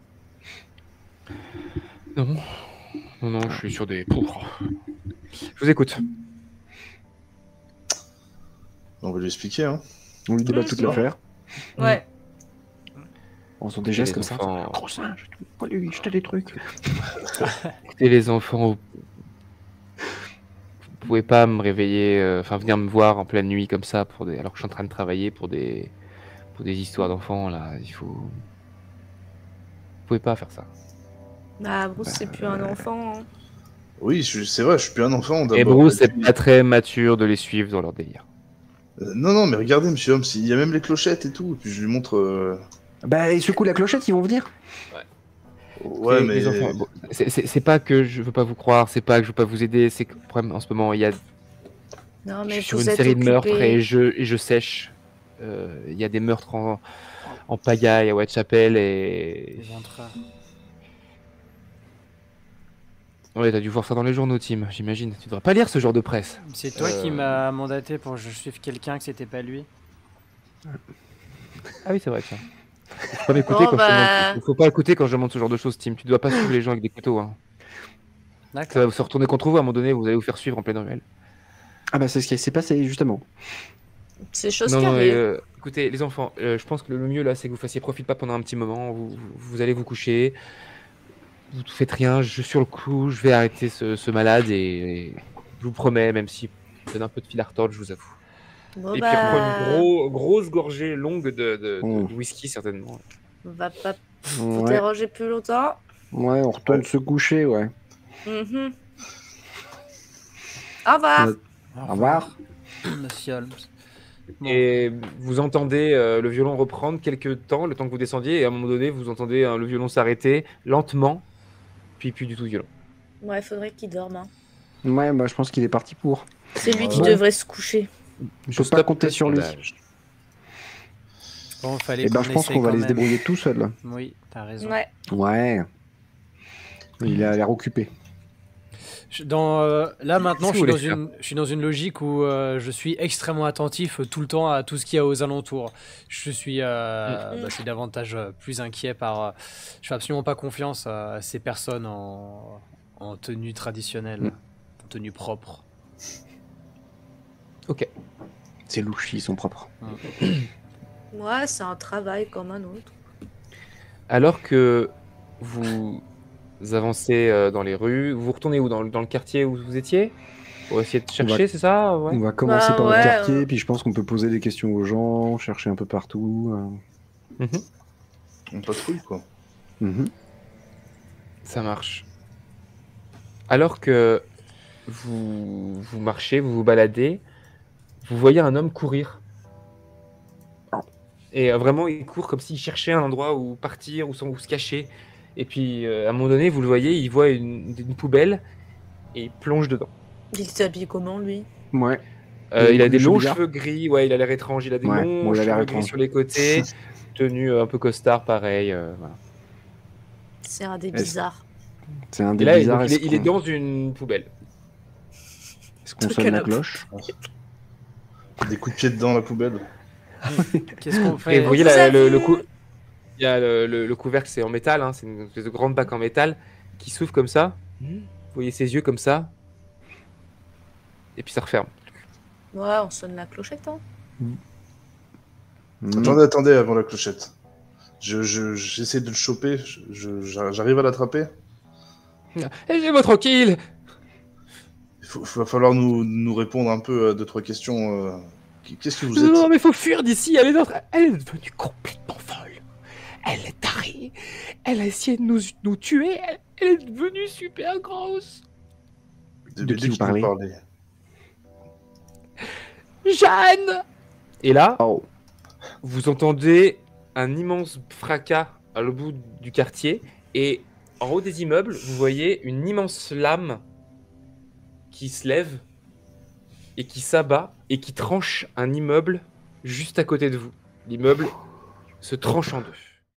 Non, je suis sur des pauvres. Je vous écoute. On va lui expliquer, hein. On lui débat toute l'affaire. Ouais. On sent des gestes comme ça. Gros singe, pas lui jeter des trucs. Écoutez les enfants, vous pouvez pas me réveiller, venir me voir en pleine nuit comme ça alors que je suis en train de travailler pour des histoires d'enfants là. Vous pouvez pas faire ça. Bah Bruce c'est plus un enfant. Hein. Oui, c'est vrai, je suis plus un enfant. Et Bruce c'est pas très mature de les suivre dans leur délire. Non, mais regardez, monsieur Holmes, il y a même les clochettes et tout. Et puis je lui montre Bah, ils secouent la clochette, ils vont venir. Ouais, mais les enfants, bon, c'est pas que je veux pas vous croire, c'est pas que je veux pas vous aider, c'est que le problème en ce moment, il y a Non, je mais suis sur vous une êtes série de meurtres occupés. et je sèche. Il y a des meurtres en pagaille à Whitechapel et Éventreur. ouais, t'as dû voir ça dans les journaux, Tim, j'imagine. Tu devrais pas lire ce genre de presse. C'est toi qui m'as mandaté pour que je suive quelqu'un que c'était pas lui. Ah oui, c'est vrai, tiens. Faut pas m'écouter Bon, quand je te bah, demande. Faut pas écouter quand je demande ce genre de choses, Tim. Tu dois pas suivre les gens avec des couteaux. Hein. Ça va D'accord. se retourner contre vous à un moment donné. Vous allez vous faire suivre en pleine ruelle. Ah bah c'est ce qui s'est passé justement. c'est chose Non, qui non, arrive. écoutez, les enfants, je pense que le mieux là, c'est que vous fassiez profite pas pendant un petit moment. Vous allez vous coucher. Vous ne faites rien. Je suis sur le coup. Je vais arrêter ce malade et je vous promets, même si je donne un peu de fil à retordre, je vous avoue. Bon, Et puis il reprend une bah, grosse gorgée longue Mm. de whisky, certainement. on va pas vous Ouais, déranger plus longtemps. ouais, on retourne Ouais. se coucher, ouais. Mhm. Au revoir. Au revoir. Monsieur Holmes. Bon. Et vous entendez le violon reprendre quelques temps, le temps que vous descendiez, et à un moment donné, vous entendez le violon s'arrêter lentement, puis plus du tout violon. Ouais, faudrait qu'il dorme. Hein. Ouais, bah je pense qu'il est parti pour. C'est lui qui Bon. devrait se coucher. Je Je peux pas stoppe compter le sur lui. sondage. Bon, fallait Et ben qu'on je pense essaye qu'on va quand aller se même. débrouiller tout seul. Oui, t'as raison. Ouais. Ouais. Il a l'air occupé. Là maintenant, Qu'est-ce que vous voulez je suis dans une logique où je suis extrêmement attentif tout le temps à tout ce qu'il y a aux alentours. Je suis, je suis davantage plus inquiet par. Je fais absolument pas confiance à ces personnes en tenue traditionnelle, en tenue propre. Ok. C'est louche, ils sont propres. Ouais, c'est un travail comme un autre. Alors que vous avancez dans les rues, vous retournez où dans le quartier où vous étiez pour essayer de chercher, c'est ça? Ouais. On va commencer Bah par ouais, le quartier, puis je pense qu'on peut poser des questions aux gens, chercher un peu partout. Mhm. on patrouille, quoi. Mhm. Ça marche. Alors que vous marchez, vous vous baladez, vous voyez un homme courir. Et vraiment, il court comme s'il cherchait un endroit où partir, où se cacher. Et puis, à un moment donné, vous le voyez, il voit une poubelle et il plonge dedans. Il s'habille comment, lui? Ouais. Il a des longs bizarres. cheveux gris, ouais, il a l'air étrange. Il a des Ouais, longs bon, il a l'air cheveux gris étrange. sur les côtés, tenue un peu costard, pareil. Voilà. C'est un des Est-ce- bizarres. C'est un Et des là, bizarres. donc, il est dans une poubelle. Est-ce qu'on Truc sonne à la la cloche? Des coups de pied dedans, la poubelle. Qu'est-ce qu'on Et fait? vous voyez vous a le vu. il y a le couvercle, c'est en métal, hein, c'est une espèce de grande bac en métal qui s'ouvre comme ça. Vous voyez ses yeux comme ça. Et puis ça referme. Ouais, on sonne la clochette, hein. Mhm. Attendez, avant la clochette. J'essaie de le choper, j'arrive à l'attraper. Laissez-moi tranquille. Va falloir nous répondre un peu à 2-3 questions. Qu'est-ce que vous êtes? Non, mais faut fuir d'ici. Elle est devenue complètement folle. Elle est tarée. Elle a essayé de nous tuer. Elle est devenue super grosse. De qui vous parlez? Jeanne. Et là, Oh. vous entendez un immense fracas à l'autre bout du quartier. Et en haut des immeubles, vous voyez une immense lame qui se lève et qui s'abat et qui tranche un immeuble juste à côté de vous. L'immeuble se tranche en deux.